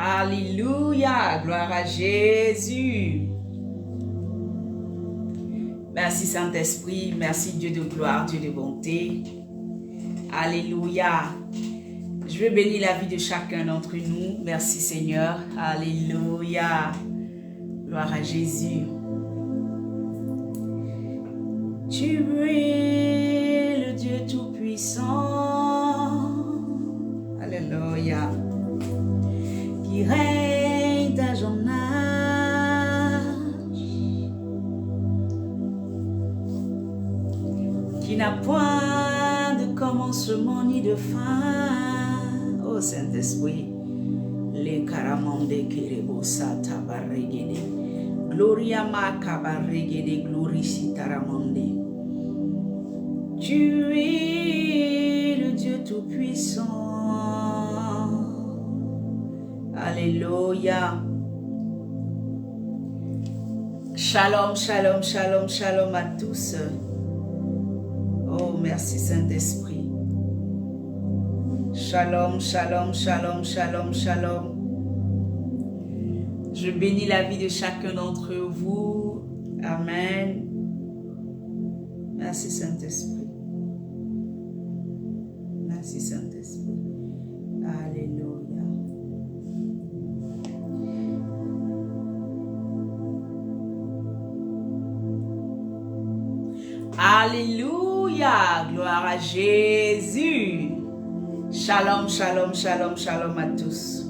Alléluia, gloire à Jésus. Merci Saint-Esprit, merci Dieu de gloire, Dieu de bonté. Alléluia. Je veux bénir la vie de chacun d'entre nous. Merci Seigneur. Alléluia. Gloire à Jésus. Tu es le Dieu Tout-Puissant. Alléluia. Qui règne d'âge en âge. Qui n'a point de commencement ni de fin. Ô Saint-Esprit. Les caramande kerebosa tabarregede. Gloria makabarregede gloricitaramande. Tu es le Dieu Tout-Puissant. Alléluia. Shalom, shalom, shalom, shalom à tous. Oh, merci Saint-Esprit. Shalom, shalom, shalom, shalom, shalom. Je bénis la vie de chacun d'entre vous. Amen. Merci Saint-Esprit. Merci Saint-Esprit. Alléluia. Alléluia. Gloire à Jésus. Shalom, shalom, shalom, shalom à tous.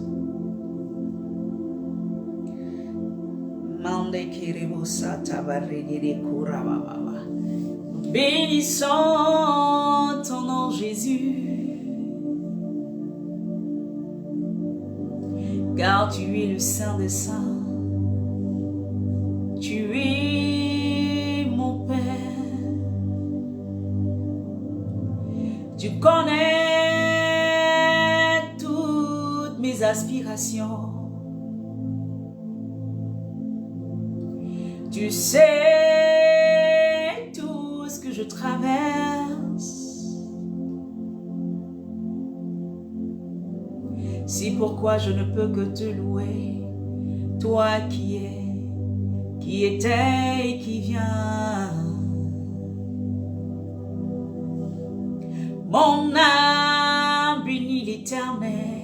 Bénissons ton nom Jésus, car tu es le Saint des Saints, tu es mon Père, tu connais toutes mes aspirations. Tu sais tout ce que je traverse. C'est pourquoi je ne peux que te louer, toi qui étais et qui viens. Mon âme bénit l'Éternel.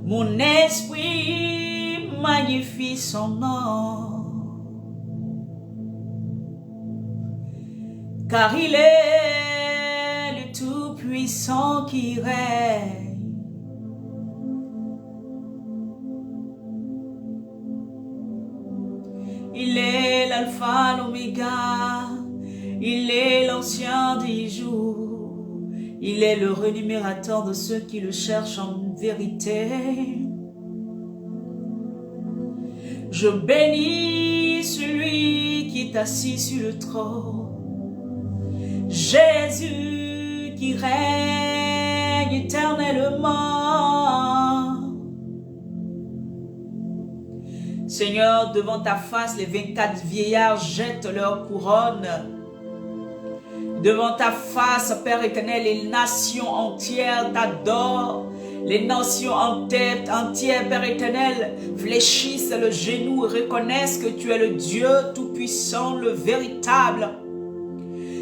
Mon esprit magnifie son nom, car il est le Tout-Puissant qui règne. Il est l'alpha, l'oméga, il est l'ancien des jours. Il est le rémunérateur de ceux qui le cherchent en vérité. Je bénis celui qui est assis sur le trône. Jésus qui règne éternellement. Seigneur, devant ta face, les 24 vieillards jettent leur couronne. Devant ta face, Père éternel, les nations entières t'adorent. Les nations entières, Père éternel, fléchissent le genou et reconnaissent que tu es le Dieu tout-puissant, le véritable.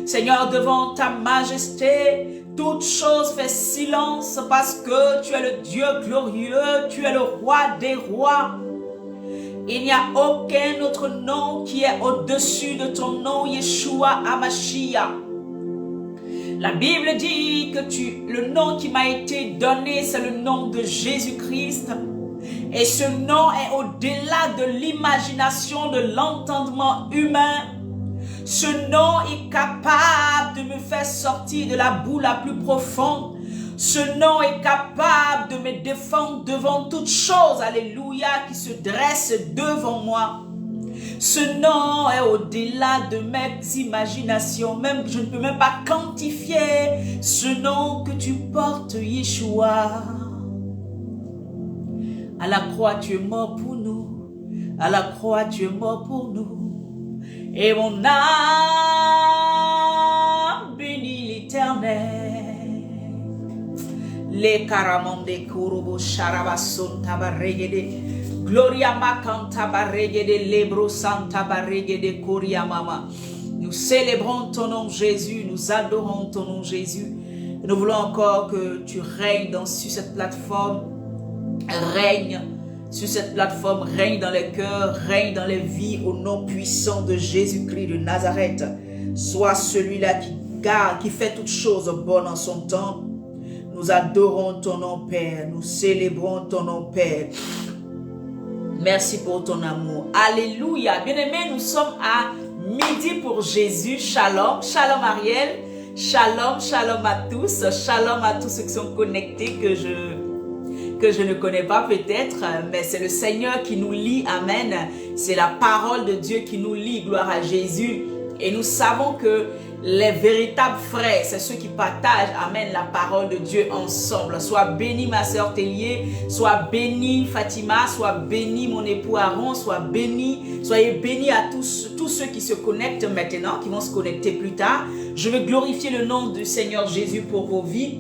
Seigneur, devant ta majesté, toute chose fait silence parce que tu es le Dieu glorieux, tu es le roi des rois. Il n'y a aucun autre nom qui est au-dessus de ton nom, Yeshua HaMashiach. La Bible dit que le nom qui m'a été donné, c'est le nom de Jésus-Christ. Et ce nom est au-delà de l'imagination, de l'entendement humain. Ce nom est capable de me faire sortir de la boue la plus profonde. Ce nom est capable de me défendre devant toute chose, alléluia, qui se dresse devant moi. Ce nom est au-delà de mes imaginations, même je ne peux même pas quantifier ce nom que tu portes, Yeshua. À la croix, tu es mort pour nous. À la croix, tu es mort pour nous. Et mon âme bénit l'Éternel. Le karamande kurubo sharabason tabaregede. Gloria makanta baregede lebro santa baregede koria mama. Nous célébrons ton nom Jésus, nous adorons ton nom Jésus. Nous voulons encore que tu règnes sur cette plateforme. Règne sur cette plateforme, règne dans les cœurs, règne dans les vies au nom puissant de Jésus-Christ de Nazareth. Sois celui-là qui garde, qui fait toutes choses bonnes en son temps. Nous adorons ton nom Père, nous célébrons ton nom Père. Merci pour ton amour. Alléluia. Bien-aimés, nous sommes à midi pour Jésus. Shalom, shalom Ariel. Shalom, shalom à tous. Shalom à tous ceux qui sont connectés que je ne connais pas peut-être, mais c'est le Seigneur qui nous lie. Amen. C'est la parole de Dieu qui nous lie. Gloire à Jésus. Et nous savons que les véritables frères, c'est ceux qui partagent, amen, la parole de Dieu ensemble. Sois béni ma sœur Télier, sois béni Fatima, sois béni mon époux Aaron, soyez bénis à tous ceux qui se connectent maintenant, qui vont se connecter plus tard. Je veux glorifier le nom du Seigneur Jésus pour vos vies.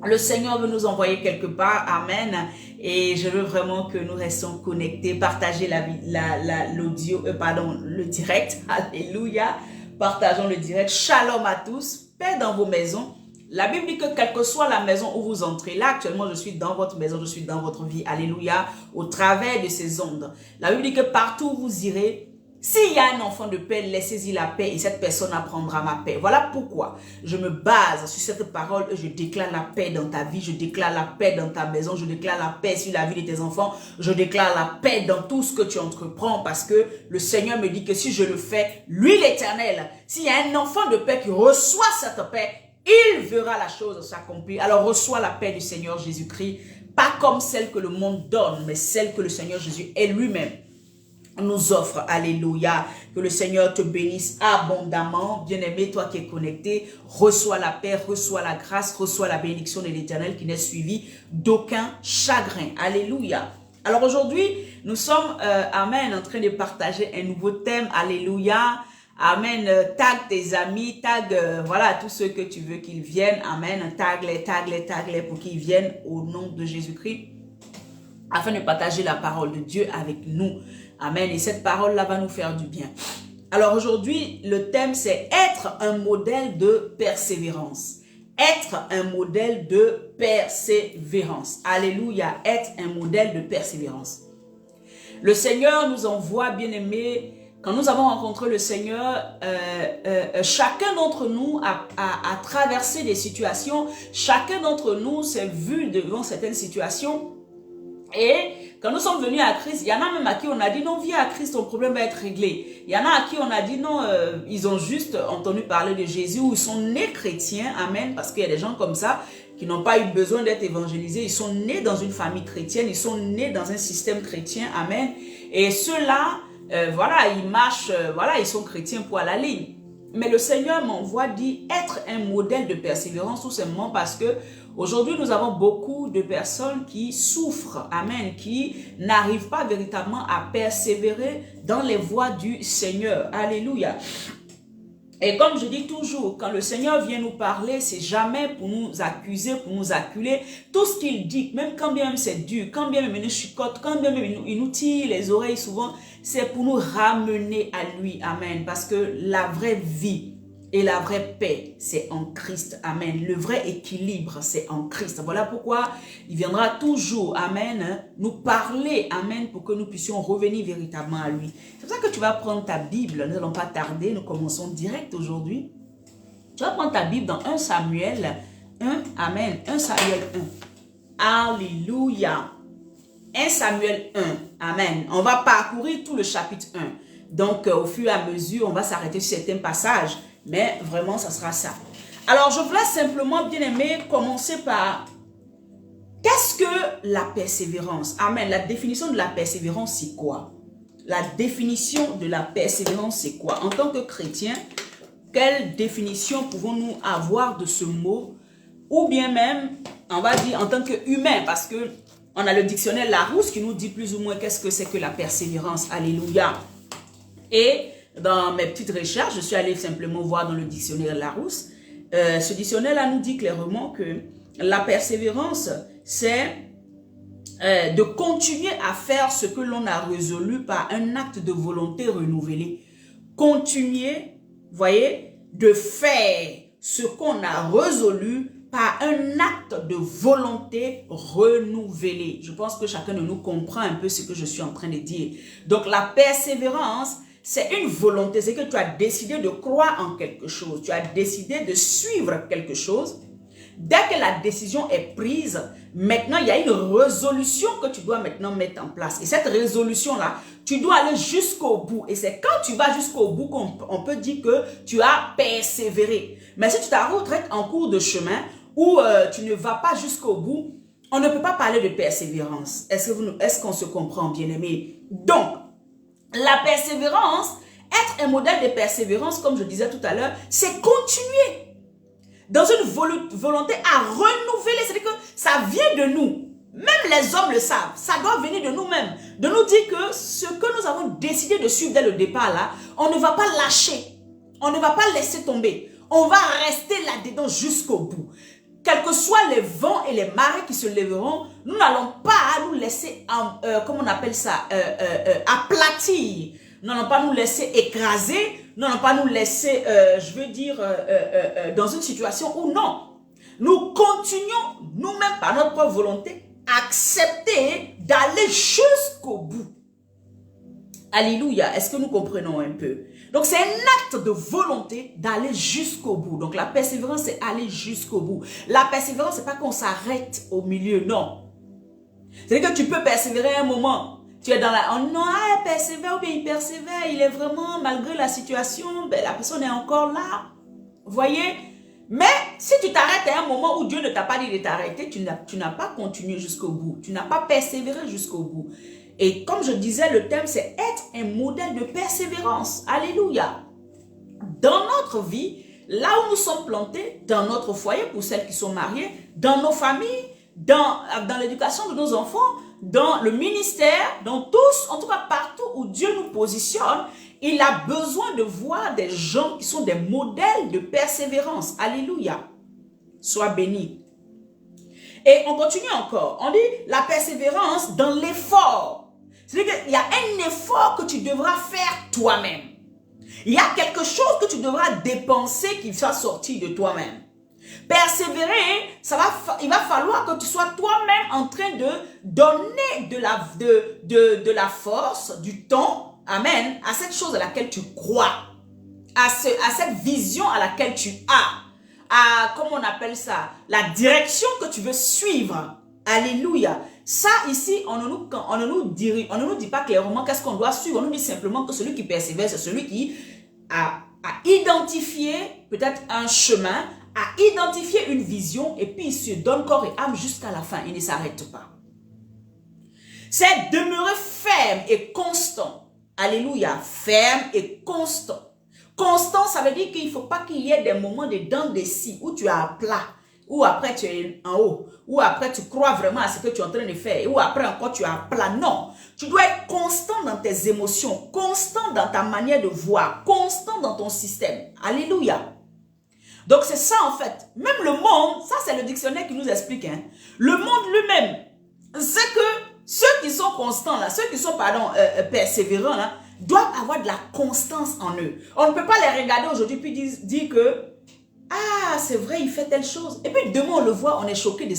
Le Seigneur veut nous envoyer quelque part, amen, et je veux vraiment que nous restons connectés, partager le direct, alléluia, partageons le direct, shalom à tous, paix dans vos maisons. La Bible dit que quelle que soit la maison où vous entrez, là actuellement je suis dans votre maison, je suis dans votre vie, alléluia, au travers de ces ondes. La Bible dit que partout où vous irez, s'il y a un enfant de paix, laissez-y la paix et cette personne apprendra ma paix. Voilà pourquoi je me base sur cette parole et je déclare la paix dans ta vie, je déclare la paix dans ta maison, je déclare la paix sur la vie de tes enfants, je déclare la paix dans tout ce que tu entreprends parce que le Seigneur me dit que si je le fais, lui l'Éternel, s'il y a un enfant de paix qui reçoit cette paix, il verra la chose s'accomplir. Alors reçois la paix du Seigneur Jésus-Christ, pas comme celle que le monde donne, mais celle que le Seigneur Jésus est lui-même nous offre. Alléluia. Que le Seigneur te bénisse abondamment. Bien-aimé, toi qui es connecté, reçois la paix, reçois la grâce, reçois la bénédiction de l'Éternel qui n'est suivie d'aucun chagrin. Alléluia. Alors aujourd'hui, nous sommes, amen, en train de partager un nouveau thème. Alléluia. Amen. Tag tes amis, tag, voilà, tous ceux que tu veux qu'ils viennent. Amen. Tag-les pour qu'ils viennent au nom de Jésus-Christ afin de partager la parole de Dieu avec nous. Amen. Et cette parole-là va nous faire du bien. Alors aujourd'hui, le thème c'est être un modèle de persévérance. Être un modèle de persévérance. Alléluia. Être un modèle de persévérance. Le Seigneur nous envoie, bien-aimés, quand nous avons rencontré le Seigneur, chacun d'entre nous a traversé des situations. Chacun d'entre nous s'est vu devant certaines situations. Et quand nous sommes venus à Christ, il y en a même à qui on a dit non, viens à Christ, ton problème va être réglé. Il y en a à qui on a dit non, ils ont juste entendu parler de Jésus ou ils sont nés chrétiens, amen, parce qu'il y a des gens comme ça qui n'ont pas eu besoin d'être évangélisés. Ils sont nés dans une famille chrétienne, ils sont nés dans un système chrétien, amen. Et ceux-là, voilà, ils marchent, voilà, ils sont chrétiens pour la ligne. Mais le Seigneur m'envoie dit être un modèle de persévérance tout simplement parce que aujourd'hui, nous avons beaucoup de personnes qui souffrent, amen, qui n'arrivent pas véritablement à persévérer dans les voies du Seigneur. Alléluia. Et comme je dis toujours, quand le Seigneur vient nous parler, c'est jamais pour nous accuser, pour nous acculer. Tout ce qu'il dit, même quand bien même c'est dur, quand bien même il nous chicote, quand bien même il nous tire les oreilles souvent, c'est pour nous ramener à lui. Amen. Parce que la vraie vie et la vraie paix, c'est en Christ. Amen. Le vrai équilibre, c'est en Christ. Voilà pourquoi il viendra toujours, amen, nous parler, amen, pour que nous puissions revenir véritablement à lui. C'est pour ça que tu vas prendre ta Bible. Nous n'allons pas tarder, nous commençons direct aujourd'hui. Tu vas prendre ta Bible dans 1 Samuel 1, amen, 1 Samuel 1. Alléluia. 1 Samuel 1, amen. On va parcourir tout le chapitre 1. Donc, au fur et à mesure, on va s'arrêter sur certains passages. Mais vraiment, ça sera ça. Alors, je voulais simplement, bien aimé, commencer par qu'est-ce que la persévérance? Amen. La définition de la persévérance, c'est quoi? La définition de la persévérance, c'est quoi? En tant que chrétien, quelle définition pouvons-nous avoir de ce mot? Ou bien même, on va dire en tant qu'humain, parce que on a le dictionnaire Larousse qui nous dit plus ou moins qu'est-ce que c'est que la persévérance. Alléluia. Et dans mes petites recherches, je suis allée simplement voir dans le dictionnaire Larousse. Ce dictionnaire-là nous dit clairement que la persévérance, c'est de continuer à faire ce que l'on a résolu par un acte de volonté renouvelé. Continuer, voyez, de faire ce qu'on a résolu par un acte de volonté renouvelé. Je pense que chacun de nous comprend un peu ce que je suis en train de dire. Donc la persévérance, c'est une volonté, c'est que tu as décidé de croire en quelque chose, tu as décidé de suivre quelque chose. Dès que la décision est prise, maintenant il y a une résolution que tu dois maintenant mettre en place. Et cette résolution-là, tu dois aller jusqu'au bout. Et c'est quand tu vas jusqu'au bout qu'on peut dire que tu as persévéré. Mais si tu t'arrêtes en cours de chemin ou tu ne vas pas jusqu'au bout, on ne peut pas parler de persévérance. Est-ce qu'on se comprend, bien-aimé? Donc, la persévérance, être un modèle de persévérance, comme je disais tout à l'heure, c'est continuer dans une volonté à renouveler. C'est-à-dire que ça vient de nous. Même les hommes le savent. Ça doit venir de nous-mêmes. De nous dire que ce que nous avons décidé de suivre dès le départ, là, on ne va pas lâcher. On ne va pas laisser tomber. On va rester là-dedans jusqu'au bout. Quels que soient les vents et les marées qui se lèveront, nous n'allons pas nous laisser, comment on appelle ça, aplatir. Nous n'allons pas nous laisser écraser. Nous n'allons pas nous laisser, je veux dire, dans une situation où non. Nous continuons, nous-mêmes, par notre propre volonté, accepter d'aller jusqu'au bout. Alléluia. Est-ce que nous comprenons un peu? Donc, c'est un acte de volonté d'aller jusqu'au bout. Donc, la persévérance, c'est aller jusqu'au bout. La persévérance, c'est pas qu'on s'arrête au milieu, non. C'est-à-dire que tu peux persévérer un moment. Tu es dans la... Oh non, il persévère ou bien il persévère. Il est vraiment, malgré la situation, ben, la personne est encore là. Vous voyez? Mais si tu t'arrêtes à un moment où Dieu ne t'a pas dit de t'arrêter, tu n'as pas continué jusqu'au bout. Tu n'as pas persévéré jusqu'au bout. Et comme je disais, le thème, c'est être un modèle de persévérance. Alléluia. Dans notre vie, là où nous sommes plantés, dans notre foyer, pour celles qui sont mariées, dans nos familles, dans l'éducation de nos enfants, dans le ministère, dans tous, en tout cas partout où Dieu nous positionne, il a besoin de voir des gens qui sont des modèles de persévérance. Alléluia. Sois béni. Et on continue encore. On dit la persévérance dans l'effort. C'est-à-dire qu'il y a un effort que tu devras faire toi-même. Il y a quelque chose que tu devras dépenser qui va sortir de toi-même. Persévérer, il va falloir que tu sois toi-même en train de donner de la force, du temps, amen, à cette chose à laquelle tu crois, à cette vision à laquelle tu as, à, comment on appelle ça, la direction que tu veux suivre. Alléluia. Ça ici, on ne nous dit pas clairement qu'est-ce qu'on doit suivre. On nous dit simplement que celui qui persévère, c'est celui qui a identifié peut-être un chemin, a identifié une vision et puis il se donne corps et âme jusqu'à la fin. Il ne s'arrête pas. C'est demeurer ferme et constant. Alléluia. Ferme et constant. Constant, ça veut dire qu'il ne faut pas qu'il y ait des moments de dents de scie où tu es à plat, ou après tu es en haut, ou après tu crois vraiment à ce que tu es en train de faire, ou après encore tu es à plat. Non, tu dois être constant dans tes émotions, constant dans ta manière de voir, constant dans ton système. Alléluia. Donc c'est ça en fait. Même le monde, ça c'est le dictionnaire qui nous explique. Hein. Le monde lui-même, c'est que ceux qui sont constants, là, ceux qui sont persévérants, là, doivent avoir de la constance en eux. On ne peut pas les regarder aujourd'hui puis dire que ah, c'est vrai, il fait telle chose. Et puis demain, on le voit, on est choqué de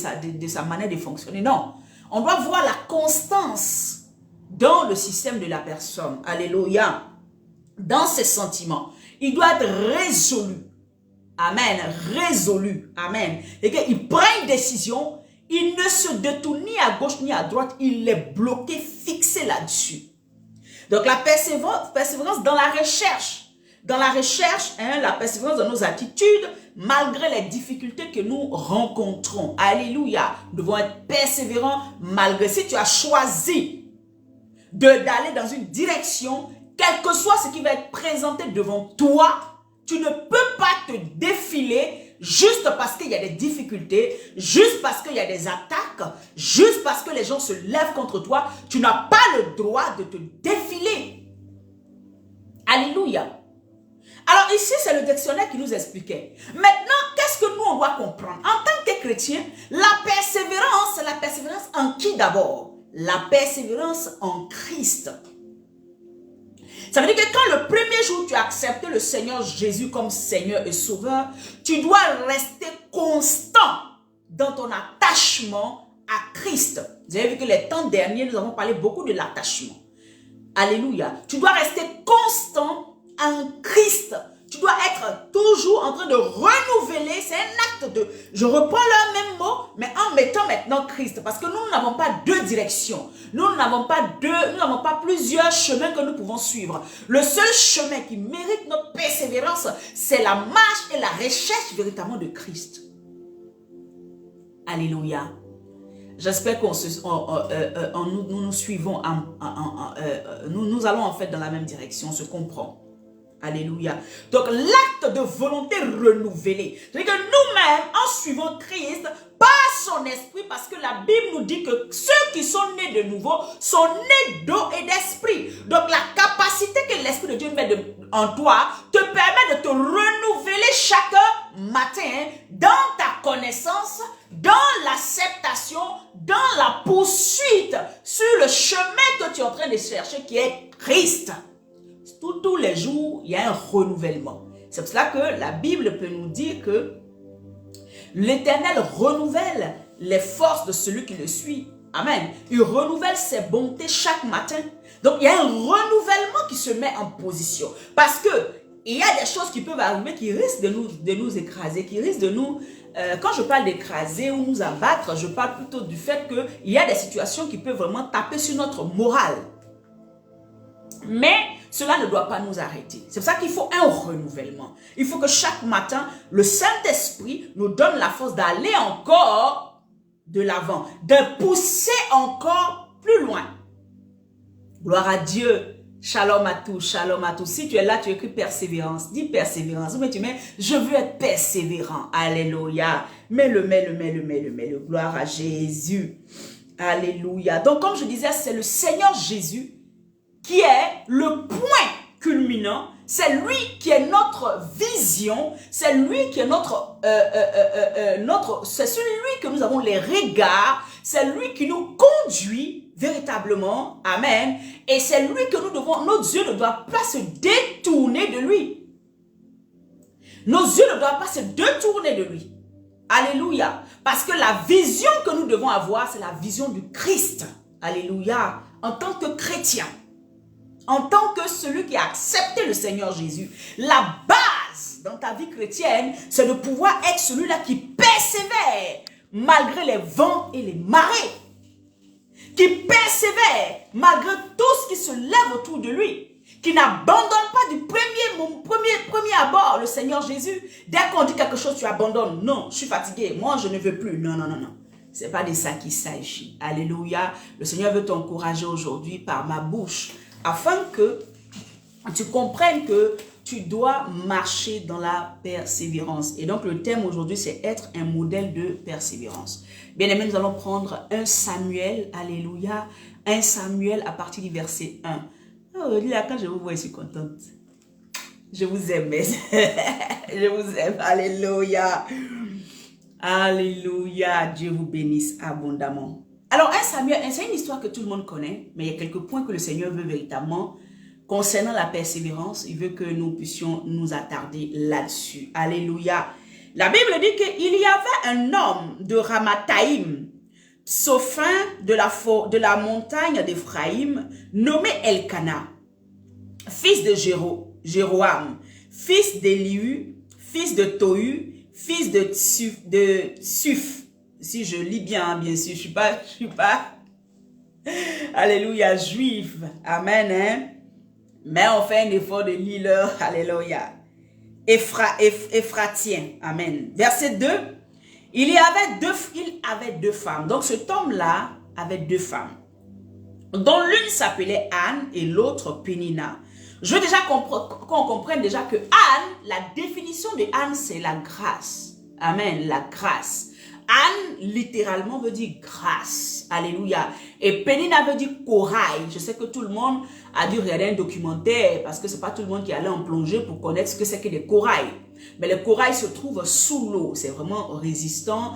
sa manière de fonctionner. Non, on doit voir la constance dans le système de la personne. Alléluia. Dans ses sentiments. Il doit être résolu. Amen. Résolu. Amen. Et qu'il prend une décision, il ne se détourne ni à gauche ni à droite. Il est bloqué, fixé là-dessus. Donc la persévérance dans la recherche. Dans la recherche, hein, la persévérance dans nos attitudes, malgré les difficultés que nous rencontrons. Alléluia. Nous devons être persévérants malgré. Si tu as choisi d'aller dans une direction, quel que soit ce qui va être présenté devant toi, tu ne peux pas te défiler juste parce qu'il y a des difficultés, juste parce qu'il y a des attaques, juste parce que les gens se lèvent contre toi. Tu n'as pas le droit de te défiler. Alléluia. Alors ici, c'est le dictionnaire qui nous expliquait. Maintenant, qu'est-ce que nous, on doit comprendre? En tant que chrétien, la persévérance en qui d'abord? La persévérance en Christ. Ça veut dire que quand le premier jour tu as accepté le Seigneur Jésus comme Seigneur et Sauveur, tu dois rester constant dans ton attachement à Christ. Vous avez vu que les temps derniers, nous avons parlé beaucoup de l'attachement. Alléluia. Tu dois rester constant en Christ. Tu dois être toujours en train de renouveler. C'est un acte de... Je reprends le même mot, mais en mettant maintenant Christ. Parce que nous n'avons pas deux directions. Nous n'avons pas plusieurs chemins que nous pouvons suivre. Le seul chemin qui mérite notre persévérance, c'est la marche et la recherche véritablement de Christ. Alléluia. J'espère que nous suivons, nous allons en fait dans la même direction, on se comprend. Alléluia. Donc l'acte de volonté renouvelée, c'est-à-dire que nous-mêmes, en suivant Christ, par son esprit, parce que la Bible nous dit que ceux qui sont nés de nouveau sont nés d'eau et d'esprit. Donc la capacité que l'Esprit de Dieu met en toi te permet de te renouveler chaque matin dans ta connaissance, dans l'acceptation, dans la poursuite sur le chemin que tu es en train de chercher qui est Christ. Tous les jours, il y a un renouvellement. C'est pour cela que la Bible peut nous dire que l'Éternel renouvelle les forces de celui qui le suit. Amen. Il renouvelle ses bontés chaque matin. Donc, il y a un renouvellement qui se met en position. Parce que il y a des choses qui peuvent arriver qui risquent de nous écraser, qui risquent de nous... quand je parle d'écraser ou nous abattre, je parle plutôt du fait qu'il y a des situations qui peuvent vraiment taper sur notre morale. Mais cela ne doit pas nous arrêter. C'est pour ça qu'il faut un renouvellement. Il faut que chaque matin, le Saint-Esprit nous donne la force d'aller encore de l'avant, de pousser encore plus loin. Gloire à Dieu. Shalom à tous, shalom à tous. Si tu es là, tu écris persévérance. Dis persévérance. Mais tu mets, je veux être persévérant. Alléluia. Mets-le. Gloire à Jésus. Alléluia. Donc, comme je disais, c'est le Seigneur Jésus qui est le point culminant, c'est lui qui est notre vision, c'est lui qui est c'est sur lui que nous avons les regards, c'est lui qui nous conduit véritablement, amen, et c'est lui que nous devons, nos yeux ne doivent pas se détourner de lui. Nos yeux ne doivent pas se détourner de lui. Alléluia. Parce que la vision que nous devons avoir, c'est la vision du Christ. Alléluia. En tant que chrétien. En tant que celui qui a accepté le Seigneur Jésus, la base dans ta vie chrétienne, c'est de pouvoir être celui-là qui persévère malgré les vents et les marées. Qui persévère malgré tout ce qui se lève autour de lui. Qui n'abandonne pas du premier abord le Seigneur Jésus. Dès qu'on dit quelque chose, tu abandonnes. Non, je suis fatigué. Moi, je ne veux plus. Non. Ce n'est pas de ça qu'il s'agit. Alléluia. Le Seigneur veut t'encourager aujourd'hui par ma bouche, afin que tu comprennes que tu dois marcher dans la persévérance. Et donc le thème aujourd'hui, c'est être un modèle de persévérance. Bien aimés, nous allons prendre 1 Samuel, alléluia, 1 Samuel à partir du verset 1. Oh, là, quand je vous vois, je suis contente. Je vous aime. Je vous aime, alléluia. Alléluia, Dieu vous bénisse abondamment. Alors, 1 Samuel, c'est une histoire que tout le monde connaît, mais il y a quelques points que le Seigneur veut véritablement, concernant la persévérance, il veut que nous puissions nous attarder là-dessus. Alléluia. La Bible dit qu'il y avait un homme de Ramathaïm, Sophin de la montagne d'Éphraïm, nommé Elkana, fils de Jéroam, fils d'Élihu, fils de Tohu, fils de Suf. Si je lis bien, bien sûr, je suis pas, alléluia, juif, amen, hein? Mais on fait un effort de lire leur, alléluia, Éphratien, amen. Verset 2, il avait deux femmes, donc cet homme-là avait deux femmes, dont l'une s'appelait Anne et l'autre Pénina. Je veux déjà qu'on comprenne déjà que Anne, la définition de Anne, c'est la grâce, amen, la grâce. Anne, littéralement, veut dire grâce. Alléluia. Et Pénina veut dire corail. Je sais que tout le monde a dû regarder un documentaire parce que c'est pas tout le monde qui allait en plongée pour connaître ce que c'est que des corails. Mais le corail se trouve sous l'eau. C'est vraiment résistant.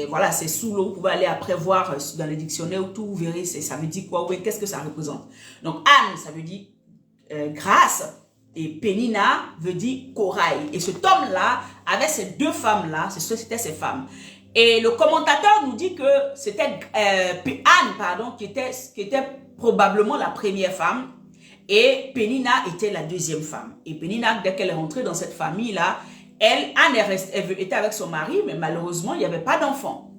Voilà, c'est sous l'eau. Vous pouvez aller après voir dans le dictionnaire ou tout, vous verrez, ça veut dire quoi, oui, qu'est-ce que ça représente. Donc, Anne, ça veut dire grâce. Et Pénina veut dire corail. Et cet homme-là, avec ces deux femmes-là, c'était ces femmes. Et le commentateur nous dit que c'était Anne, pardon, qui était probablement la première femme. Et Pénina était la deuxième femme. Et Pénina, dès qu'elle est rentrée dans cette famille-là, Anne était avec son mari, mais malheureusement, il n'y avait pas d'enfant.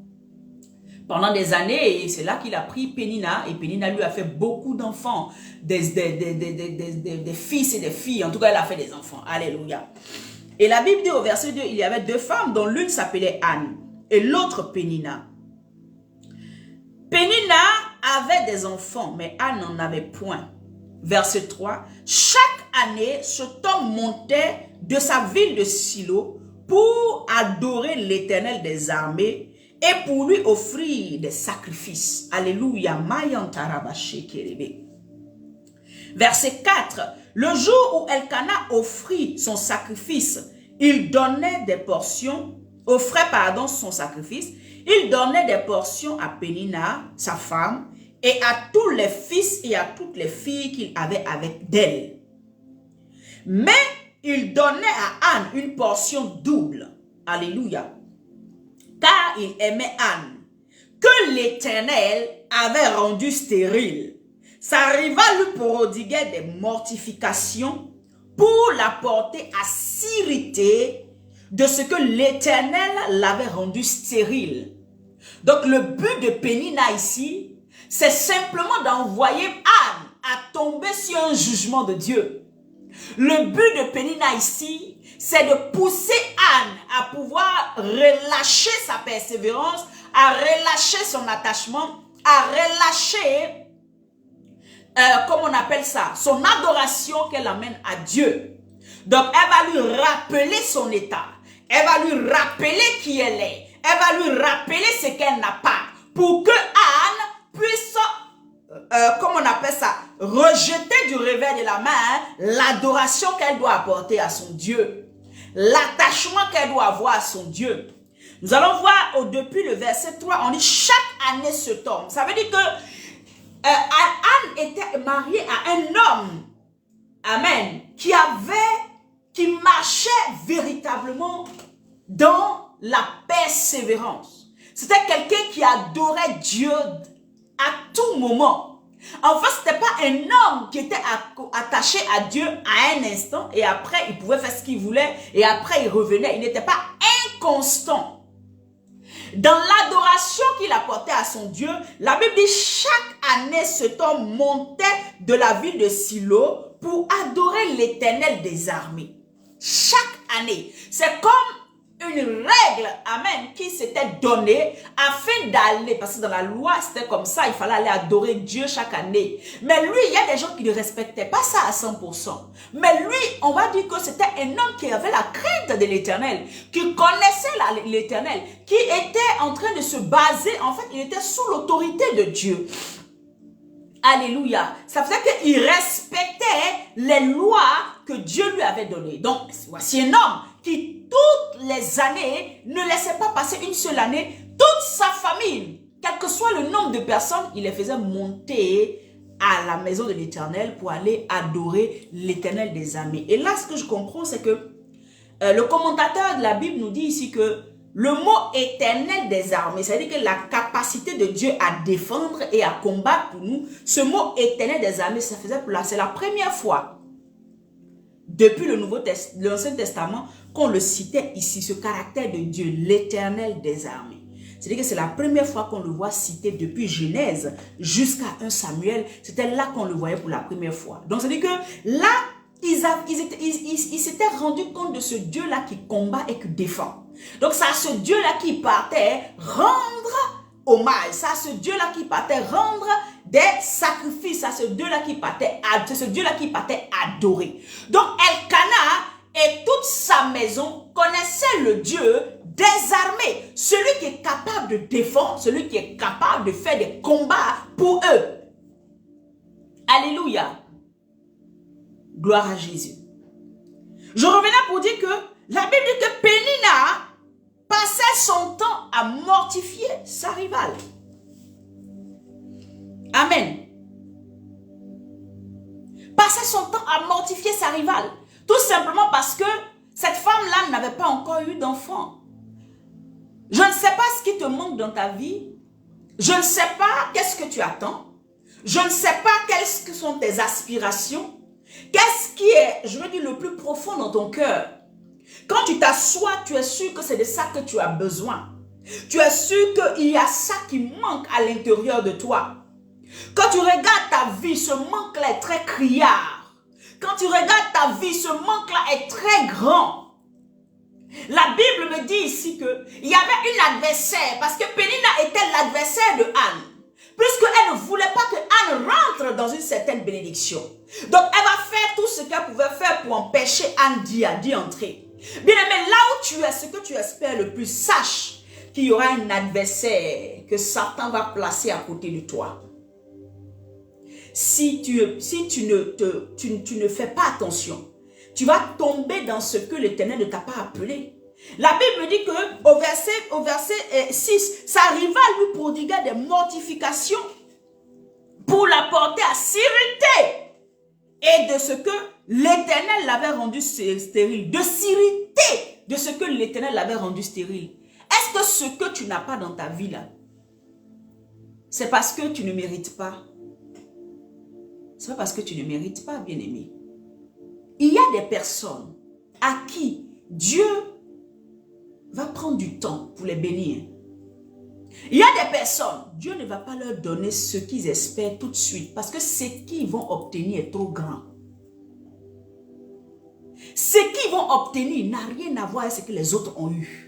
Pendant des années, et c'est là qu'il a pris Pénina, et Pénina lui a fait beaucoup d'enfants, des fils et des filles. En tout cas, elle a fait des enfants. Alléluia. Et la Bible dit au verset 2, il y avait deux femmes, dont l'une s'appelait Anne, et l'autre Pénina. Pénina avait des enfants, mais Anne n'en avait point. Verset 3, chaque année, cet homme montait de sa ville de Silo pour adorer l'Éternel des armées et pour lui offrir des sacrifices. Alléluia. Verset 4, le jour où Elkana offrit son sacrifice, il donnait des portions, offrait son sacrifice, il donnait des portions à Pénina, sa femme, et à tous les fils et à toutes les filles qu'il avait avec d'elle. Mais il donnait à Anne une portion double. Alléluia. Car il aimait Anne, que l'Éternel avait rendue stérile. Sa rivale lui prodiguait des mortifications pour la porter à s'irriter de ce que l'Éternel l'avait rendue stérile. Donc le but de Pénina ici, c'est simplement d'envoyer Anne à tomber sur un jugement de Dieu. Le but de Pénina ici, c'est de pousser Anne à pouvoir relâcher sa persévérance, à relâcher son attachement, à relâcher, comment on appelle ça, son adoration qu'elle amène à Dieu. Donc, elle va lui rappeler son état. Elle va lui rappeler qui elle est. Elle va lui rappeler ce qu'elle n'a pas. Pour que Anne puisse, comment on appelle ça, rejeter du revers de la main l'adoration qu'elle doit apporter à son Dieu, l'attachement qu'elle doit avoir à son Dieu. Nous allons voir depuis le verset 3, on dit chaque année se tombe. Ça veut dire que Anne était mariée à un homme, amen, qui marchait véritablement dans la persévérance. C'était quelqu'un qui adorait Dieu à tout moment. En fait, ce n'était pas un homme qui était attaché à Dieu à un instant et après, il pouvait faire ce qu'il voulait et après, il revenait. Il n'était pas inconstant. Dans l'adoration qu'il apportait à son Dieu, la Bible dit chaque année, cet homme montait de la ville de Silo pour adorer l'Éternel des armées. Chaque année. C'est comme une règle, amen, qui s'était donnée afin d'aller, parce que dans la loi, c'était comme ça, il fallait aller adorer Dieu chaque année. Mais lui, il y a des gens qui ne respectaient pas ça à 100%. Mais lui, on va dire que c'était un homme qui avait la crainte de l'Éternel, qui connaissait l'Éternel, qui était en train de se baser, en fait, il était sous l'autorité de Dieu. Alléluia. Ça faisait qu'il respectait les lois que Dieu lui avait données. Donc, voici un homme qui, toutes les années, ne laissait pas passer une seule année, toute sa famille, quel que soit le nombre de personnes, il les faisait monter à la maison de l'Éternel pour aller adorer l'Éternel des armées. Et là, ce que je comprends, c'est que le commentateur de la Bible nous dit ici que le mot éternel des armées, c'est-à-dire que la capacité de Dieu à défendre et à combattre pour nous, ce mot éternel des armées, ça faisait pour là, c'est la première fois depuis l'Ancien Testament qu'on le citait ici, ce caractère de Dieu, l'éternel des armées. C'est-à-dire que c'est la première fois qu'on le voit cité depuis Genèse jusqu'à 1 Samuel. C'était là qu'on le voyait pour la première fois. Donc, c'est-à-dire que là, ils s'étaient rendus compte de ce Dieu-là qui combat et qui défend. Donc, c'est à ce Dieu-là qui partait rendre hommage. C'est à ce Dieu-là qui partait rendre des sacrifices. C'est à ce Dieu-là qui partait adorer. Donc, Elkana et toute sa maison connaissaient le Dieu des armées. Celui qui est capable de défendre, celui qui est capable de faire des combats pour eux. Alléluia. Gloire à Jésus. Je revenais pour dire que la Bible dit que Pénina passait son temps à mortifier sa rivale. Amen. Passait son temps à mortifier sa rivale. Tout simplement parce que cette femme-là n'avait pas encore eu d'enfant. Je ne sais pas ce qui te manque dans ta vie. Je ne sais pas qu'est-ce que tu attends. Je ne sais pas quelles sont tes aspirations. Qu'est-ce qui est, je veux dire, le plus profond dans ton cœur. Quand tu t'assois, tu es sûr que c'est de ça que tu as besoin. Tu es sûr qu'il y a ça qui manque à l'intérieur de toi. Quand tu regardes ta vie, ce manque-là est très criard. Quand tu regardes ta vie, ce manque-là est très grand. La Bible me dit ici qu'il y avait une adversaire, parce que Pénina était l'adversaire de Anne. Puisqu'elle ne voulait pas que Anne rentre dans une certaine bénédiction. Donc elle va faire tout ce qu'elle pouvait faire pour empêcher Anne d'y entrer. Bien aimé, là où tu es, ce que tu espères le plus, sache qu'il y aura un adversaire que Satan va placer à côté de toi. Si tu ne fais pas attention, tu vas tomber dans ce que l'Éternel ne t'a pas appelé. La Bible me dit que au verset 6, sa rivale lui prodigua des mortifications pour la porter à s'irriter. Et de ce que l'Éternel l'avait rendu stérile. De s'irriter de ce que l'Éternel l'avait rendu stérile. Est-ce que ce que tu n'as pas dans ta vie là, c'est parce que tu ne mérites pas? C'est pas parce que tu ne mérites pas, bien-aimé. Il y a des personnes à qui Dieu va prendre du temps pour les bénir. Il y a des personnes, Dieu ne va pas leur donner ce qu'ils espèrent tout de suite parce que ce qu'ils vont obtenir est trop grand. Ce qu'ils vont obtenir n'a rien à voir avec ce que les autres ont eu.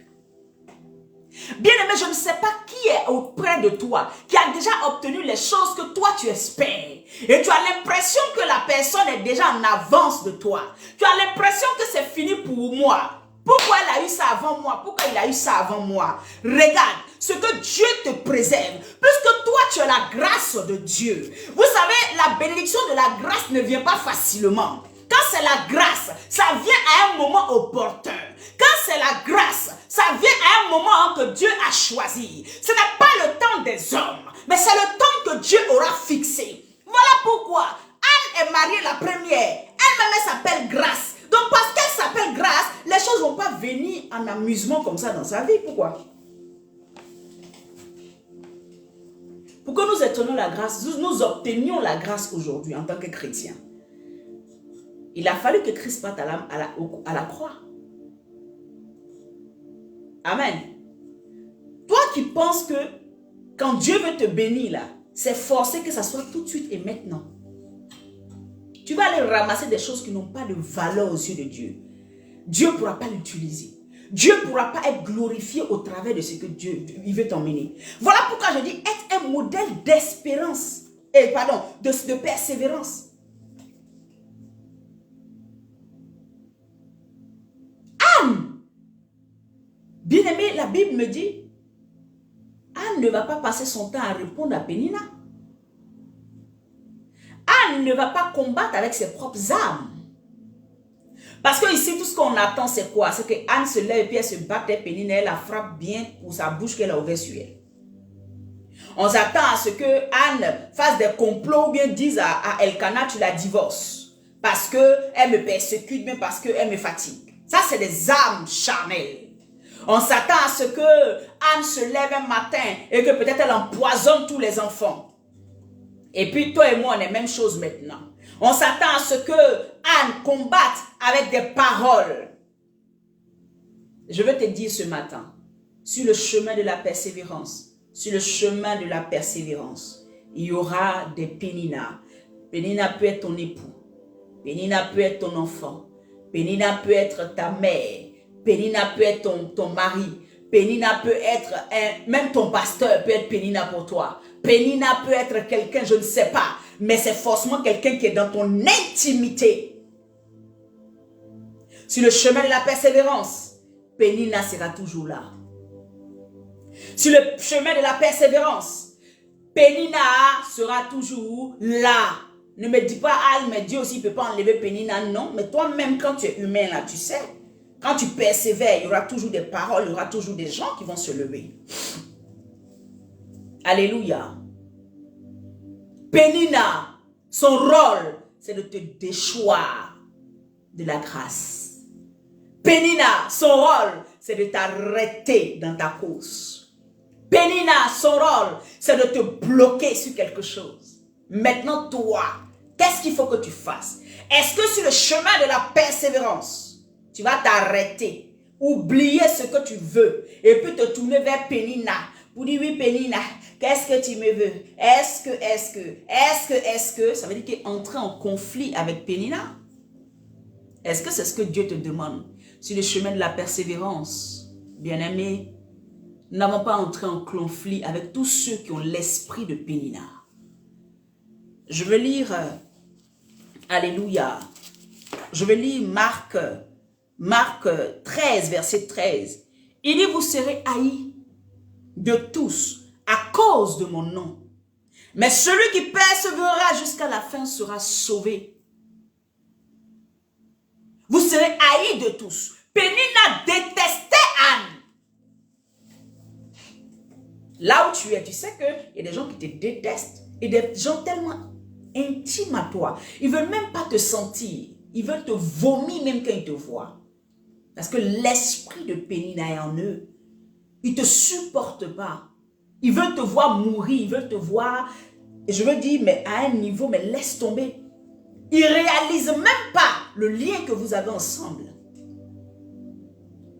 Bien-aimé, je ne sais pas qui est auprès de toi, qui a déjà obtenu les choses que toi tu espères. Et tu as l'impression que la personne est déjà en avance de toi. Tu as l'impression que c'est fini pour moi. Pourquoi elle a eu ça avant moi? Pourquoi il a eu ça avant moi? Regarde, ce que Dieu te préserve. Puisque toi, tu as la grâce de Dieu. Vous savez, la bénédiction de la grâce ne vient pas facilement. Quand c'est la grâce, ça vient à un moment opportun. Quand c'est la grâce, ça vient à un moment que Dieu a choisi. Ce n'est pas le temps des hommes, mais c'est le temps que Dieu aura fixé. Voilà pourquoi Anne est mariée la première. Elle-même s'appelle Grâce. Donc parce qu'elle s'appelle Grâce, les choses ne vont pas venir en amusement comme ça dans sa vie. Pourquoi? Pour que nous obtenions la grâce, nous obtenions la grâce aujourd'hui en tant que chrétiens. Il a fallu que Christ parte à la croix. Amen. Toi qui penses que quand Dieu veut te bénir là, c'est forcé que ça soit tout de suite et maintenant. Tu vas aller ramasser des choses qui n'ont pas de valeur aux yeux de Dieu. Dieu ne pourra pas l'utiliser. Dieu ne pourra pas être glorifié au travers de ce que Dieu il veut t'emmener. Voilà pourquoi je dis être un modèle d'espérance. De persévérance. Anne, bien-aimé, la Bible me dit, Anne ne va pas passer son temps à répondre à Pénina. Anne ne va pas combattre avec ses propres armes. Parce que ici, tout ce qu'on attend, c'est quoi? C'est que Anne se lève et puis elle se bat avec Pénina, elle la frappe bien pour sa bouche qu'elle a ouverte sur elle. On s'attend à ce que Anne fasse des complots ou bien dise à Elkanah, tu la divorces. Parce qu'elle me persécute, mais parce qu'elle me fatigue. Ça, c'est des armes charnelles. On s'attend à ce que Anne se lève un matin et que peut-être elle empoisonne tous les enfants. Et puis toi et moi, on est même chose maintenant. On s'attend à ce que Anne combatte avec des paroles. Je veux te dire ce matin, sur le chemin de la persévérance, il y aura des Pénina. Pénina peut être ton époux. Pénina peut être ton enfant. Pénina peut être ta mère. Pénina peut être ton mari. Pénina peut être, même ton pasteur peut être Pénina pour toi. Pénina peut être quelqu'un, je ne sais pas, mais c'est forcément quelqu'un qui est dans ton intimité. Sur le chemin de la persévérance, Pénina sera toujours là. Sur le chemin de la persévérance, Pénina sera toujours là. Ne me dis pas, ah, mais Dieu aussi ne peut pas enlever Pénina. Non, mais toi-même, quand tu es humain, là, tu sais, quand tu persévères, il y aura toujours des paroles, il y aura toujours des gens qui vont se lever. Alléluia. Pénina, son rôle, c'est de te déchoir de la grâce. Pénina, son rôle, c'est de t'arrêter dans ta cause. Pénina, son rôle, c'est de te bloquer sur quelque chose. Maintenant, toi, qu'est-ce qu'il faut que tu fasses? Est-ce que sur le chemin de la persévérance, tu vas t'arrêter, oublier ce que tu veux, et puis te tourner vers Pénina, pour dire, oui, Pénina, qu'est-ce que tu me veux? Est-ce que, ça veut dire qu'entrer en conflit avec Pénina? Est-ce que c'est ce que Dieu te demande? Sur le chemin de la persévérance, bien-aimé, nous n'avons pas entré en conflit avec tous ceux qui ont l'esprit de Pénina. Je veux lire, alléluia, je vais lire Marc 13, verset 13. Il dit, vous serez haïs de tous à cause de mon nom. Mais celui qui persévérera jusqu'à la fin sera sauvé. Vous serez haïs de tous. Pénina détestait Anne. Là où tu es, tu sais qu'il y a des gens qui te détestent. Et des gens tellement intimes à toi. Ils ne veulent même pas te sentir. Ils veulent te vomir même quand ils te voient. Parce que l'esprit de Pénina est en eux. Ils ne te supportent pas. Ils veulent te voir mourir. Ils veulent te voir, je veux dire, mais à un niveau, mais laisse tomber. Ils ne réalisent même pas le lien que vous avez ensemble.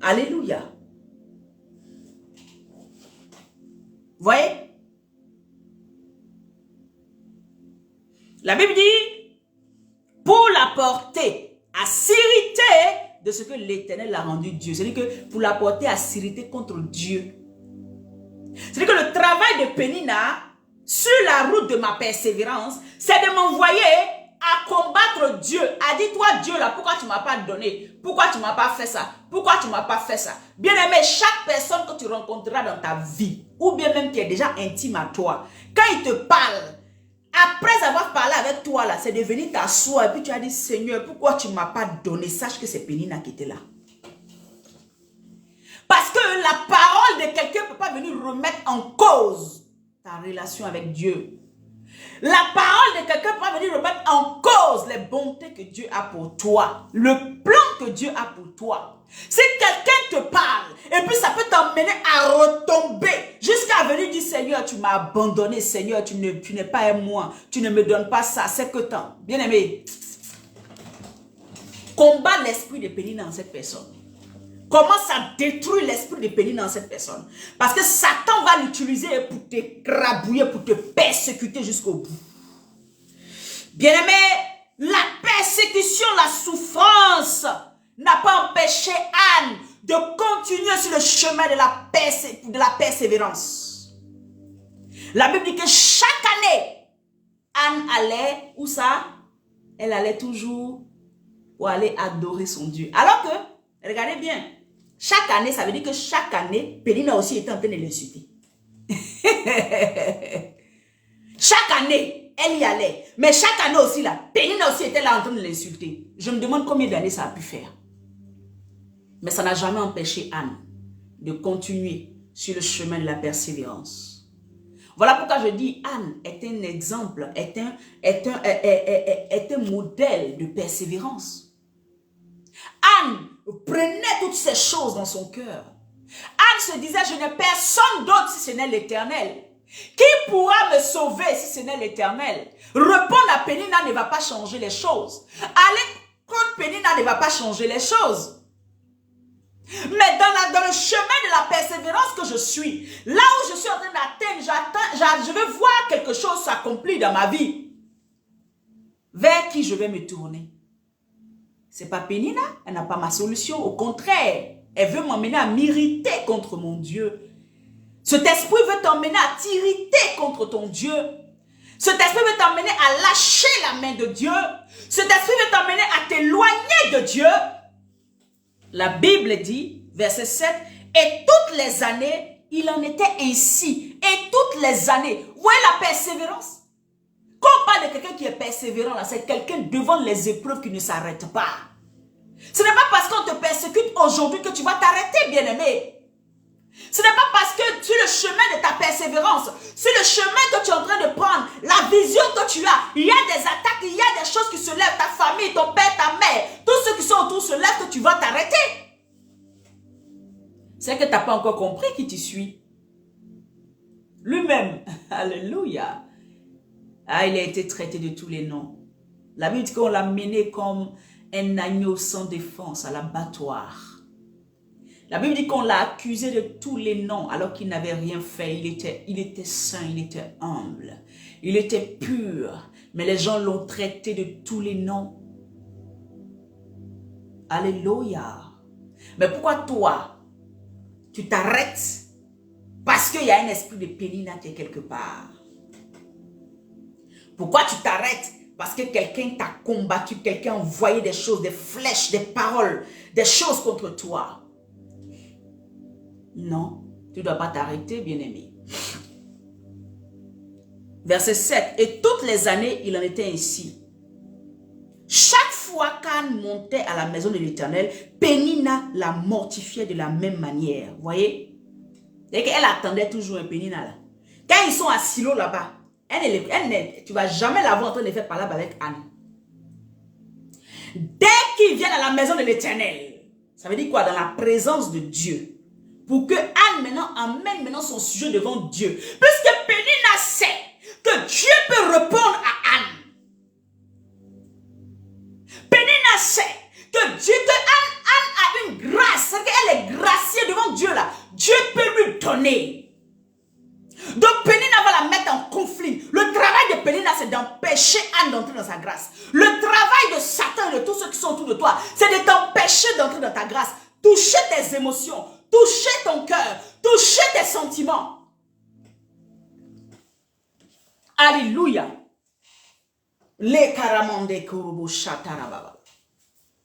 Alléluia. Voyez? La Bible dit, pour la porter à s'irriter de ce que l'Éternel a rendu Dieu. C'est-à-dire que pour la porter à s'irriter contre Dieu. C'est-à-dire que le travail de Pénina, sur la route de ma persévérance, c'est de m'envoyer à combattre Dieu. A dit, toi Dieu là, pourquoi tu ne m'as pas donné? Pourquoi tu ne m'as pas fait ça? Pourquoi tu ne m'as pas fait ça? Bien aimé, chaque personne que tu rencontreras dans ta vie, ou bien même qui est déjà intime à toi, quand il te parle, après avoir parlé avec toi là, c'est de venir t'asseoir et puis tu as dit, Seigneur, pourquoi tu ne m'as pas donné? Sache que c'est Pénina qui était là. Parce que la parole de quelqu'un ne peut pas venir remettre en cause ta relation avec Dieu. La parole de quelqu'un ne peut pas venir remettre en cause les bontés que Dieu a pour toi. Le plan que Dieu a pour toi. Si quelqu'un te parle, et puis ça peut t'emmener à retomber, jusqu'à venir dire, Seigneur, tu m'as abandonné, Seigneur, tu n'es pas un moi, tu ne me donnes pas ça, c'est que tant. Bien aimé, combat l'esprit de Pénina dans cette personne. Commence à détruire l'esprit de Pénina dans cette personne. Parce que Satan va l'utiliser pour te grabouiller, pour te persécuter jusqu'au bout. Bien-aimé, la persécution, la souffrance n'a pas empêché Anne de continuer sur le chemin de la persévérance. La Bible dit que chaque année, Anne allait, où ça? Elle allait toujours pour aller adorer son Dieu. Alors que, regardez bien, chaque année, ça veut dire que chaque année, Pénina aussi était en train de l'insulter. Chaque année, elle y allait. Mais chaque année aussi, là, Pénina aussi était là en train de l'insulter. Je me demande combien d'années ça a pu faire. Mais ça n'a jamais empêché Anne de continuer sur le chemin de la persévérance. Voilà pourquoi je dis Anne est un exemple, est un modèle de persévérance. Anne prenait toutes ces choses dans son cœur. Anne se disait, je n'ai personne d'autre si ce n'est l'Éternel. Qui pourra me sauver si ce n'est l'Éternel? Répondre à Pénina ne va pas changer les choses. Aller contre Pénina ne va pas changer les choses. Mais dans le chemin de la persévérance que je suis, là où je suis en train d'atteindre, je veux voir quelque chose s'accomplir dans ma vie. Vers qui je vais me tourner? C'est pas Pénina, elle n'a pas ma solution. Au contraire, elle veut m'emmener à m'irriter contre mon Dieu. Cet esprit veut t'emmener à t'irriter contre ton Dieu. Cet esprit veut t'emmener à lâcher la main de Dieu. Cet esprit veut t'emmener à t'éloigner de Dieu. La Bible dit, verset 7, et toutes les années, il en était ainsi. Et toutes les années, vous voyez la persévérance? Quand on parle de quelqu'un qui est persévérant, là, c'est quelqu'un devant les épreuves qui ne s'arrête pas. Ce n'est pas parce qu'on te persécute aujourd'hui que tu vas t'arrêter, bien-aimé. Ce n'est pas parce que sur le chemin de ta persévérance, sur le chemin que tu es en train de prendre, la vision que tu as, il y a des attaques, il y a des choses qui se lèvent, ta famille, ton père, ta mère, tous ceux qui sont autour se lèvent, que tu vas t'arrêter. C'est que tu n'as pas encore compris qui tu suis. Lui-même, alléluia. Ah, il a été traité de tous les noms. La Bible dit qu'on l'a mené comme un agneau sans défense à l'abattoir. La Bible dit qu'on l'a accusé de tous les noms alors qu'il n'avait rien fait. Il était saint, il était humble, il était pur. Mais les gens l'ont traité de tous les noms. Alléluia. Mais pourquoi toi, tu t'arrêtes parce qu'il y a un esprit de pénina qui est quelque part? Pourquoi tu t'arrêtes? Parce que quelqu'un t'a combattu, quelqu'un a envoyé des choses, des flèches, des paroles, des choses contre toi. Non, tu ne dois pas t'arrêter, bien-aimé. Verset 7. Et toutes les années, il en était ainsi. Chaque fois qu'Anne montait à la maison de l'Éternel, Pénina la mortifiait de la même manière. Vous voyez? Et qu'elle attendait toujours un Pénina là. Quand ils sont à Silo là-bas, tu ne vas jamais la voir en train de faire parler avec Anne. Dès qu'ils viennent à la maison de l'Éternel, ça veut dire quoi? Dans la présence de Dieu. Pour que Anne maintenant amène son sujet devant Dieu. Puisque Pénina sait que Dieu peut répondre à Anne. Pénina sait que Anne a une grâce. Elle est graciée devant Dieu là. Dieu peut lui donner. Donc Pénina va la mettre en conflit. Le travail de Pénina, c'est d'empêcher Anne d'entrer dans sa grâce. Le travail de Satan et de tous ceux qui sont autour de toi, c'est de t'empêcher d'entrer dans ta grâce. Toucher tes émotions, toucher ton cœur, toucher tes sentiments. Alléluia. Les karamande kurubu shatarababa.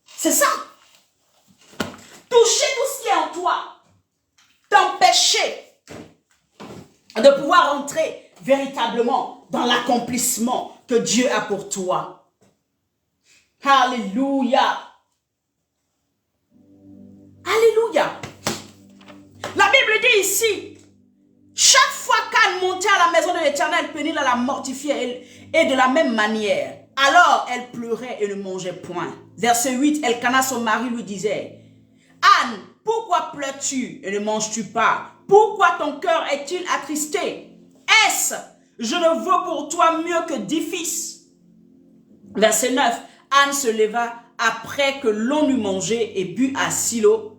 C'est ça. Toucher tout ce qui est en toi. T'empêcher de pouvoir entrer véritablement dans l'accomplissement que Dieu a pour toi. Alléluia. Alléluia. La Bible dit ici, chaque fois qu'Anne montait à la maison de l'Éternel, Pénina la mortifiait et de la même manière. Alors elle pleurait et ne mangeait point. Verset 8, Elkana, son mari, lui disait, Anne, pourquoi pleures-tu et ne manges-tu pas? Pourquoi ton cœur est-il attristé? Est-ce, je ne vaux pour toi mieux que 10 fils? Verset 9, Anne se leva après que l'on eut mangé et bu à Silo.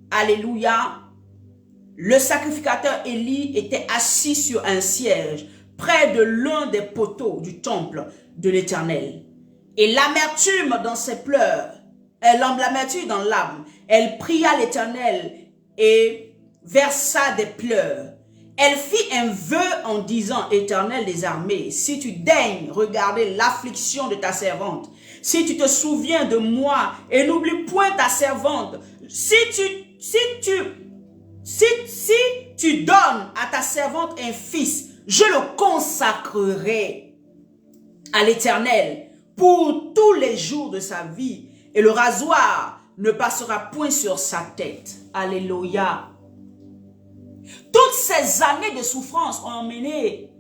Alléluia. Le sacrificateur Élie était assis sur un siège près de l'un des poteaux du temple de l'Éternel. Et l'amertume dans ses pleurs, l'amertume dans l'âme, elle pria l'Éternel et versa des pleurs. Elle fit un vœu en disant, Éternel des armées, si tu daignes regarder l'affliction de ta servante, si tu te souviens de moi et n'oublie point ta servante, si tu donnes à ta servante un fils, je le consacrerai à l'Éternel pour tous les jours de sa vie et le rasoir ne passera point sur sa tête. Alléluia. Toutes ces années de souffrance ont emmené,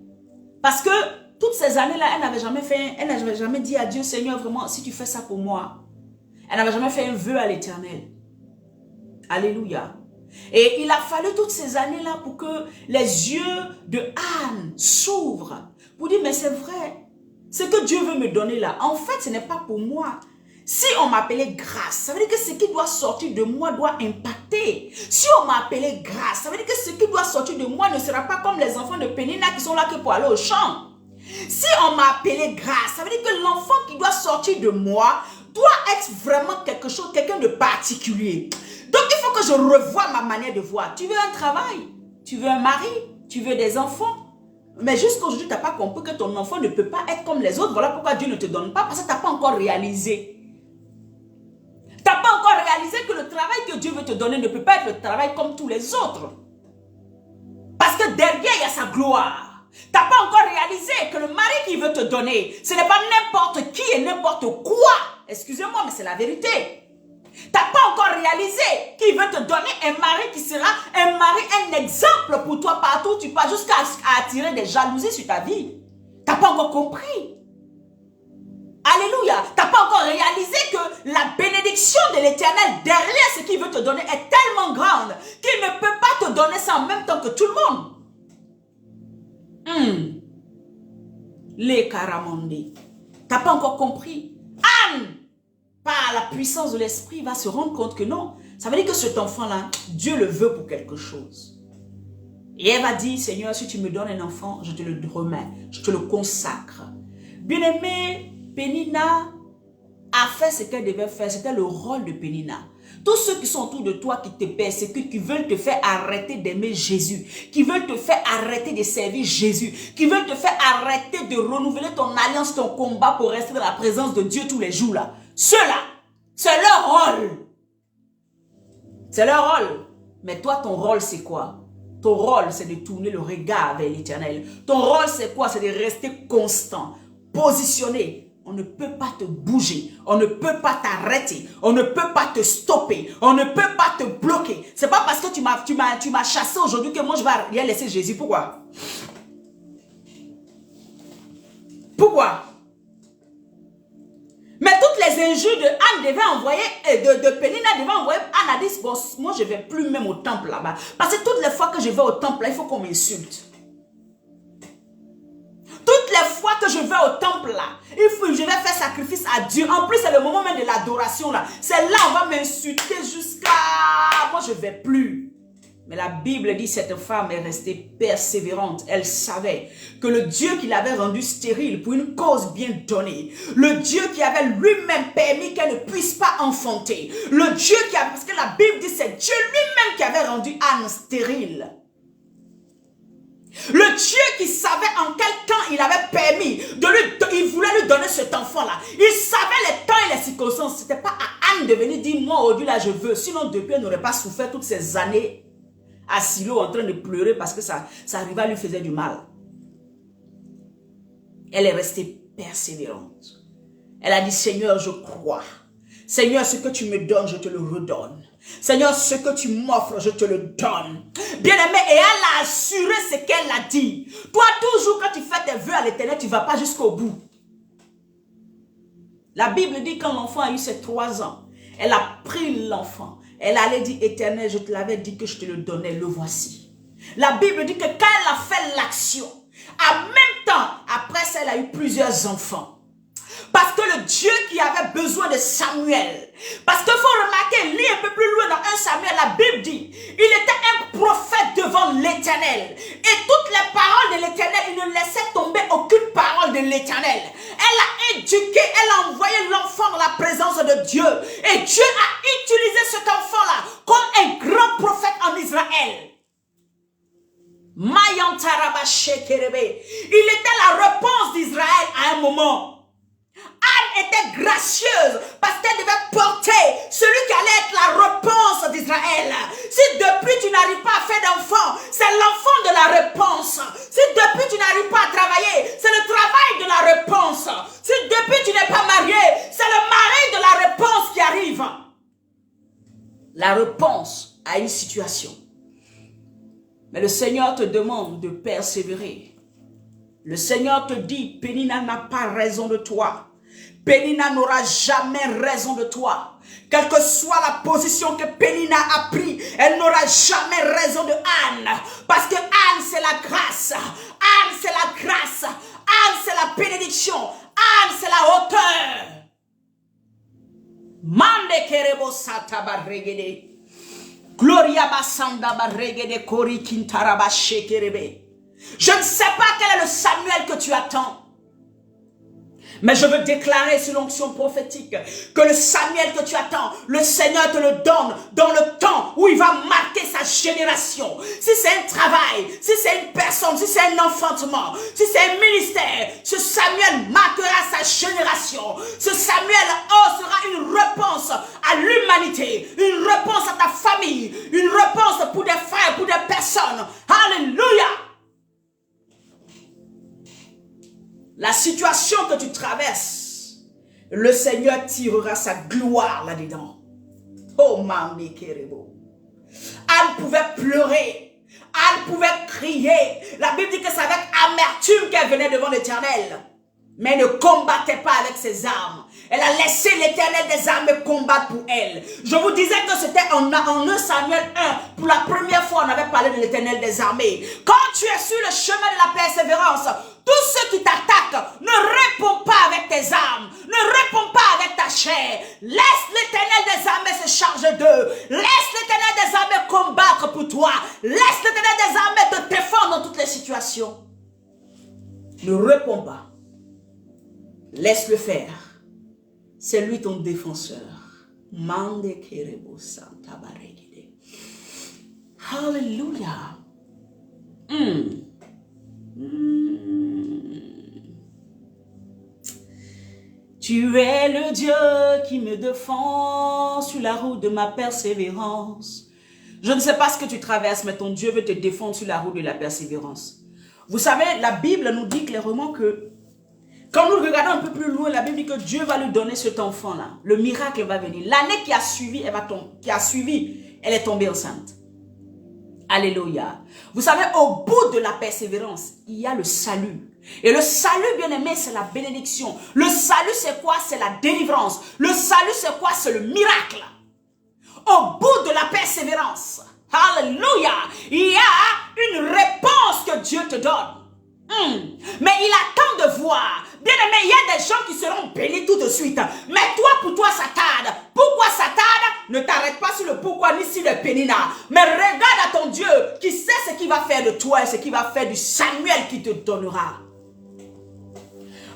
parce que toutes ces années-là, elle n'avait jamais dit à Dieu, Seigneur, vraiment, si tu fais ça pour moi. Elle n'avait jamais fait un vœu à l'Éternel. Alléluia. Et il a fallu toutes ces années-là pour que les yeux de Anne s'ouvrent. Pour dire, mais c'est vrai, ce que Dieu veut me donner là, en fait, ce n'est pas pour moi. Si on m'appelait grâce, ça veut dire que ce qui doit sortir de moi doit impacter. Si on m'appelait grâce, ça veut dire que ce qui doit sortir de moi ne sera pas comme les enfants de Pénina qui sont là que pour aller au champ. Si on m'appelait grâce, ça veut dire que l'enfant qui doit sortir de moi doit être vraiment quelque chose, quelqu'un de particulier. Donc il faut que je revoie ma manière de voir. Tu veux un travail, tu veux un mari, tu veux des enfants. Mais jusqu'à aujourd'hui, tu n'as pas compris que ton enfant ne peut pas être comme les autres. Voilà pourquoi Dieu ne te donne pas, parce que tu n'as pas encore réalisé. Tu n'as pas encore réalisé que le travail que Dieu veut te donner ne peut pas être le travail comme tous les autres. Parce que derrière, il y a sa gloire. Tu n'as pas encore réalisé que le mari qu'il veut te donner, ce n'est pas n'importe qui et n'importe quoi. Excusez-moi, mais c'est la vérité. Tu n'as pas encore réalisé qu'il veut te donner un mari qui sera un mari, un exemple pour toi partout. Tu pars jusqu'à attirer des jalousies sur ta vie. Tu n'as pas encore compris. Alléluia. Tu n'as pas encore réalisé que la bénédiction de l'Éternel derrière ce qu'il veut te donner est tellement grande qu'il ne peut pas te donner ça en même temps que tout le monde. Les Karamondé. Tu n'as pas encore compris. Anne, par la puissance de l'esprit, va se rendre compte que non. Ça veut dire que cet enfant-là, Dieu le veut pour quelque chose. Et elle va dire, Seigneur, si tu me donnes un enfant, je te le remets, je te le consacre. Bien-aimé, Pénina a fait ce qu'elle devait faire. C'était le rôle de Pénina. Tous ceux qui sont autour de toi, qui te persécutent, qui veulent te faire arrêter d'aimer Jésus, qui veulent te faire arrêter de servir Jésus, qui veulent te faire arrêter de renouveler ton alliance, ton combat pour rester dans la présence de Dieu tous les jours là. Ceux-là, c'est leur rôle. C'est leur rôle. Mais toi, ton rôle, c'est quoi? Ton rôle, c'est de tourner le regard vers l'Éternel. Ton rôle, c'est quoi? C'est de rester constant, positionné. On ne peut pas te bouger. On ne peut pas t'arrêter. On ne peut pas te stopper. On ne peut pas te bloquer. C'est pas parce que tu m'as chassé aujourd'hui que moi, je vais rien laisser Jésus. Pourquoi? Pourquoi? Mais toutes les injures de Anne devaient envoyer, de Pénina devait envoyer, Anne a dit, bon, moi je ne vais plus même au temple là-bas. Parce que toutes les fois que je vais au temple là, il faut qu'on m'insulte. Toutes les fois que je vais au temple là, je vais faire sacrifice à Dieu. En plus, c'est le moment même de l'adoration là. C'est là on va m'insulter jusqu'à... Moi, je ne vais plus. Mais la Bible dit cette femme est restée persévérante. Elle savait que le Dieu qui l'avait rendue stérile pour une cause bien donnée, le Dieu qui avait lui-même permis qu'elle ne puisse pas enfanter, le Dieu qui a... Parce que la Bible dit c'est Dieu lui-même qui avait rendu Anne stérile. Le Dieu qui savait en quel temps il avait permis, il voulait lui donner cet enfant-là. Il savait les temps et les circonstances. Ce n'était pas à Anne de venir dire, moi aujourd'hui là je veux. Sinon depuis elle n'aurait pas souffert toutes ces années à Silo en train de pleurer parce que ça arrivait, lui faisait du mal. Elle est restée persévérante. Elle a dit, Seigneur, je crois. Seigneur, ce que tu me donnes, je te le redonne. Seigneur, ce que tu m'offres, je te le donne. Bien-aimé, et elle a assuré ce qu'elle a dit. Toi, toujours, quand tu fais tes vœux à l'Éternel, tu ne vas pas jusqu'au bout. La Bible dit quand l'enfant a eu ses 3 ans, elle a pris l'enfant. Elle allait dire, Éternel, je te l'avais dit que je te le donnais, le voici. La Bible dit que quand elle a fait l'action, en même temps, après ça, elle a eu plusieurs enfants. Parce que le Dieu qui avait besoin de Samuel, parce qu'il faut remarquer, lis un peu plus loin dans 1 Samuel, la Bible dit, il était un prophète devant l'Éternel. Et toutes les paroles de l'Éternel, il ne laissait tomber aucune parole de l'Éternel. Elle a éduqué, elle a envoyé l'enfant dans la présence de Dieu. Et Dieu a utilisé cet enfant-là comme un grand prophète en Israël. Il était la réponse d'Israël à un moment. Anne était gracieuse parce qu'elle devait porter celui qui allait être la réponse d'Israël. Si depuis tu n'arrives pas à faire d'enfant, c'est l'enfant de la réponse. Si depuis tu n'arrives pas à travailler, c'est le travail de la réponse. Si depuis tu n'es pas marié, c'est le mari de la réponse qui arrive. La réponse à une situation. Mais le Seigneur te demande de persévérer. Le Seigneur te dit, Pénina n'a pas raison de toi. Pénina n'aura jamais raison de toi. Quelle que soit la position que Pénina a prise, elle n'aura jamais raison de Anne. Parce que Anne, c'est la grâce. Anne, c'est la grâce. Anne, c'est la bénédiction. Anne, c'est la hauteur. Mande kerebo sata barregede. Gloria basanda barregede kori kintaraba shekerebe. Je ne sais pas quel est le Samuel que tu attends. Mais je veux déclarer sur l'onction prophétique que le Samuel que tu attends, le Seigneur te le donne dans le temps où il va marquer sa génération. Si c'est un travail, si c'est une personne, si c'est un enfantement, si c'est un ministère, ce Samuel marquera sa génération. Ce Samuel sera une réponse à l'humanité, une réponse à ta famille, une réponse pour des frères, pour des personnes. Alléluia! la situation que tu traverses, le Seigneur tirera sa gloire là-dedans. Oh, Mami Kerebo. Anne pouvait pleurer. Anne pouvait crier. La Bible dit que c'est avec amertume qu'elle venait devant l'Éternel. Mais elle ne combattait pas avec ses armes. Elle a laissé l'Éternel des armées combattre pour elle. Je vous disais que c'était en 1 Samuel 1. Pour la première fois, on avait parlé de l'Éternel des armées. Quand tu es sur le chemin de la persévérance, tous ceux qui t'attaquent ne répondent pas avec tes armes. Ne répondent pas avec ta chair. Laisse l'Éternel des armées se charger d'eux. Laisse l'Éternel des armées combattre pour toi. Laisse l'Éternel des armées te défendre dans toutes les situations. Ne réponds pas. Laisse-le faire. C'est lui ton défenseur. Mande kerebo santa baregide. Hallelujah. Tu es le Dieu qui me défend sur la route de ma persévérance. Je ne sais pas ce que tu traverses, mais ton Dieu veut te défendre sur la route de la persévérance. Vous savez, la Bible nous dit clairement que quand nous regardons un peu plus loin, la Bible dit que Dieu va lui donner cet enfant-là. Le miracle va venir. L'année qui a suivi, elle est tombée enceinte. Alléluia. Vous savez, au bout de la persévérance, il y a le salut. Et le salut, bien aimé, c'est la bénédiction. Le salut, c'est quoi? C'est la délivrance. Le salut, c'est quoi? C'est le miracle. Au bout de la persévérance, alléluia, il y a une réponse que Dieu te donne. Mais il attend de voir. Bien aimé, il y a des gens qui seront bénis tout de suite. Mais toi, pour toi, ça tarde. Pourquoi ça tarde? Ne t'arrête pas sur le pourquoi ni sur le pénina. Mais regarde à ton Dieu qui sait ce qu'il va faire de toi et ce qu'il va faire du Samuel qui te donnera.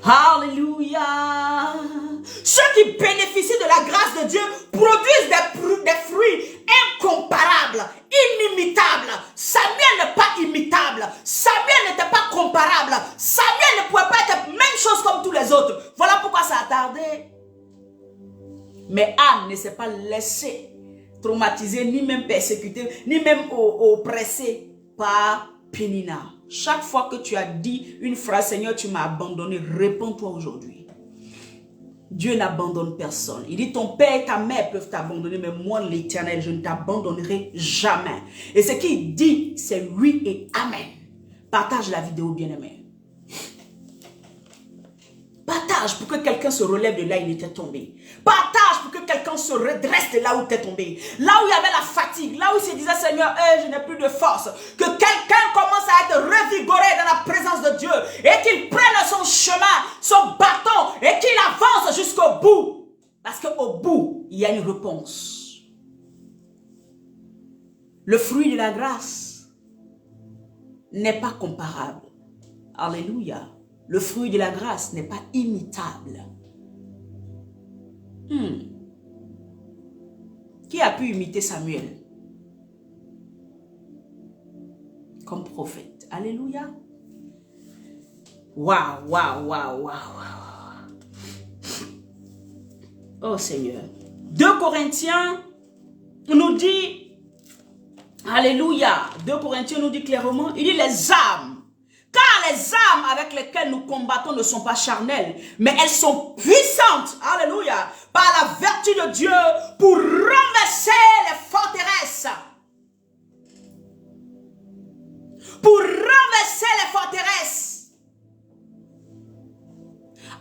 Alléluia. Ceux qui bénéficient de la grâce de Dieu produisent des fruits incomparables, inimitables. Samuel n'est pas imitable. Samuel n'était pas comparable. Samuel ne pouvait pas être la même chose comme tous les autres. Voilà pourquoi ça a tardé. Mais Anne ne s'est pas laissée traumatiser, ni même persécuter, ni même oppresser par Pénina. Chaque fois que tu as dit une phrase, Seigneur, tu m'as abandonné, réponds-toi aujourd'hui. Dieu n'abandonne personne. Il dit, ton père et ta mère peuvent t'abandonner, mais moi, l'Éternel, je ne t'abandonnerai jamais. Et ce qu'il dit, c'est oui et amen. Partage la vidéo, bien-aimé. Partage pour que quelqu'un se relève de là où il était tombé. Partage pour que quelqu'un se redresse de là où il était tombé. Là où il y avait la fatigue, là où il se disait, Seigneur, je n'ai plus de force. Que quelqu'un commence à être revigoré dans la présence de Dieu et qu'il prenne son chemin, son bâton et qu'il avance jusqu'au bout. Parce qu'au bout, il y a une réponse. Le fruit de la grâce n'est pas comparable. Alléluia. Le fruit de la grâce n'est pas imitable. Qui a pu imiter Samuel comme prophète? Alléluia. Waouh, waouh, waouh, waouh. Oh Seigneur. 2 Corinthiens nous dit, alléluia, 2 Corinthiens nous dit clairement, il dit les âmes. Car les armes avec lesquelles nous combattons ne sont pas charnelles, mais elles sont puissantes, alléluia, par la vertu de Dieu pour renverser les forteresses. Pour renverser les forteresses.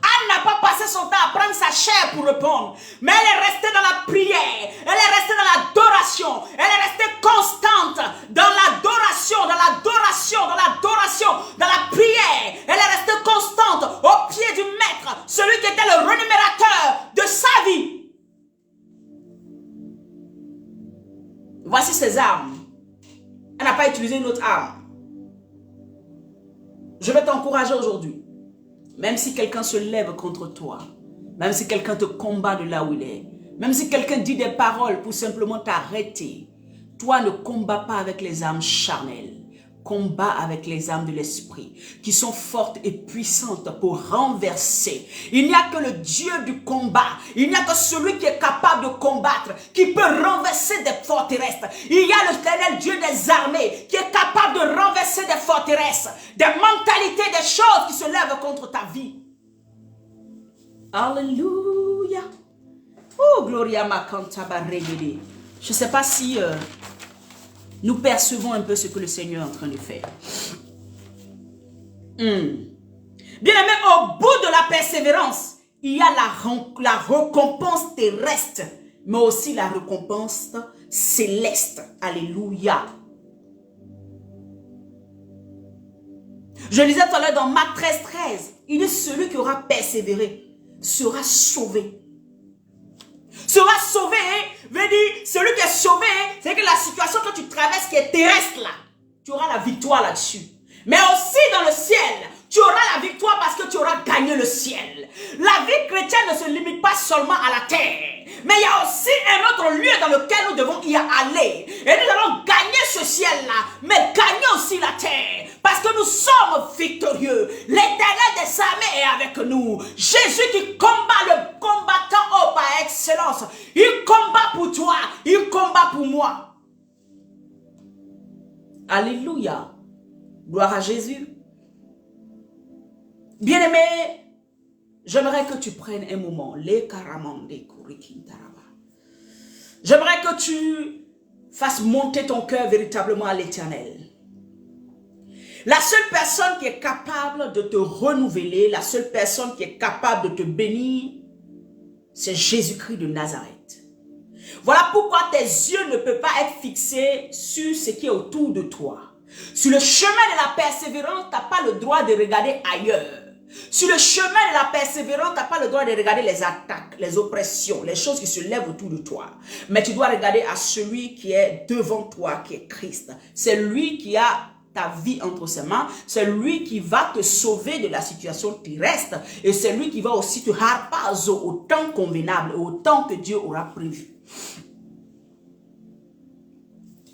Anne n'a pas passé son temps à prendre sa chair pour répondre, mais elle est restée dans la prière, elle est restée dans l'adoration, elle est restée constante dans l'adoration, dans l'adoration, dans l'adoration, dans la prière. Elle est restée constante au pied du maître, celui qui était le rémunérateur de sa vie. Voici ses armes. Elle n'a pas utilisé une autre arme. Je vais t'encourager aujourd'hui. Même si quelqu'un se lève contre toi, même si quelqu'un te combat de là où il est, même si quelqu'un dit des paroles pour simplement t'arrêter, toi ne combats pas avec les armes charnelles. combat avec les armes de l'esprit, qui sont fortes et puissantes pour renverser. Il n'y a que le Dieu du combat. Il n'y a que celui qui est capable de combattre, qui peut renverser des forteresses. Il y a l'Éternel Dieu des armées, qui est capable de renverser des forteresses, des mentalités, des choses qui se lèvent contre ta vie. Alléluia. Oh, Gloria Makantaba Regede. Je ne sais pas si nous percevons un peu ce que le Seigneur est en train de faire. Bien-aimé, au bout de la persévérance, il y a la récompense terrestre, mais aussi la récompense céleste. Alléluia. Je lisais tout à l'heure dans Marc 13, il dit celui qui aura persévéré sera sauvé. Sera sauvé, veut dire, celui qui est sauvé, c'est que la situation que tu traverses qui est terrestre là, tu auras la victoire là-dessus. Mais aussi dans le ciel, tu auras la victoire parce que tu auras gagné le ciel. La vie chrétienne ne se limite pas seulement à la terre, mais il y a aussi un autre lieu dans lequel nous devons y aller. Et nous allons gagner ce ciel-là, mais gagner aussi la terre, parce que nous sommes victorieux. L'Éternel des armées est avec nous. Jésus qui combat, le combattant par excellence. Il combat pour toi, il combat pour moi. Alléluia. Gloire à Jésus. Bien-aimé, j'aimerais que tu prennes un moment. J'aimerais que tu fasses monter ton cœur véritablement à l'Éternel. La seule personne qui est capable de te renouveler, la seule personne qui est capable de te bénir, c'est Jésus-Christ de Nazareth. Voilà pourquoi tes yeux ne peuvent pas être fixés sur ce qui est autour de toi. Sur le chemin de la persévérance, tu n'as pas le droit de regarder ailleurs. Sur le chemin de la persévérance, tu n'as pas le droit de regarder les attaques, les oppressions, les choses qui se lèvent autour de toi. Mais tu dois regarder à celui qui est devant toi, qui est Christ. C'est lui qui a ta vie entre ses mains. C'est lui qui va te sauver de la situation terrestre. Et c'est lui qui va aussi te harpazo au temps convenable, au temps que Dieu aura prévu.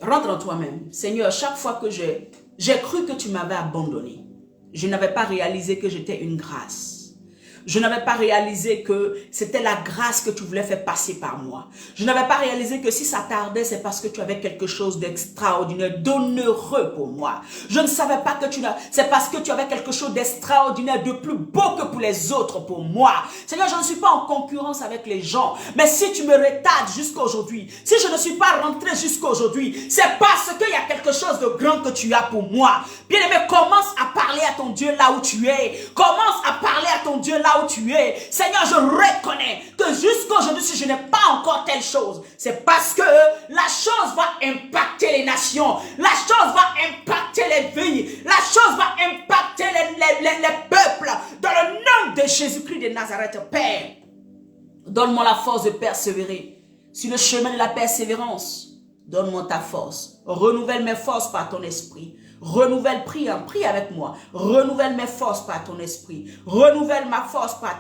Rentre en toi-même. Seigneur, chaque fois que j'ai cru que tu m'avais abandonné, je n'avais pas réalisé que j'étais une grâce. Je n'avais pas réalisé que c'était la grâce que tu voulais faire passer par moi. Je n'avais pas réalisé que si ça tardait, c'est parce que tu avais quelque chose d'extraordinaire, d'honoreux pour moi. Je ne savais pas que c'est parce que tu avais quelque chose d'extraordinaire, de plus beau que pour les autres pour moi. Seigneur, je ne suis pas en concurrence avec les gens. Mais si tu me retardes jusqu'à aujourd'hui, si je ne suis pas rentré jusqu'à aujourd'hui, c'est parce qu'il y a quelque chose de grand que tu as pour moi. Bien-aimé, commence à parler à ton Dieu là où tu es. Commence à parler à ton Dieu là où tu es. Seigneur, je reconnais que jusqu'à aujourd'hui, si je n'ai pas encore telle chose, c'est parce que la chose va impacter les nations. La chose va impacter les vies. La chose va impacter les peuples. Dans le nom de Jésus-Christ de Nazareth, Père, donne-moi la force de persévérer sur le chemin de la persévérance. Donne-moi ta force. Renouvelle mes forces par ton esprit. Renouvelle, prie avec moi. Renouvelle mes forces par ton esprit. Renouvelle ma force par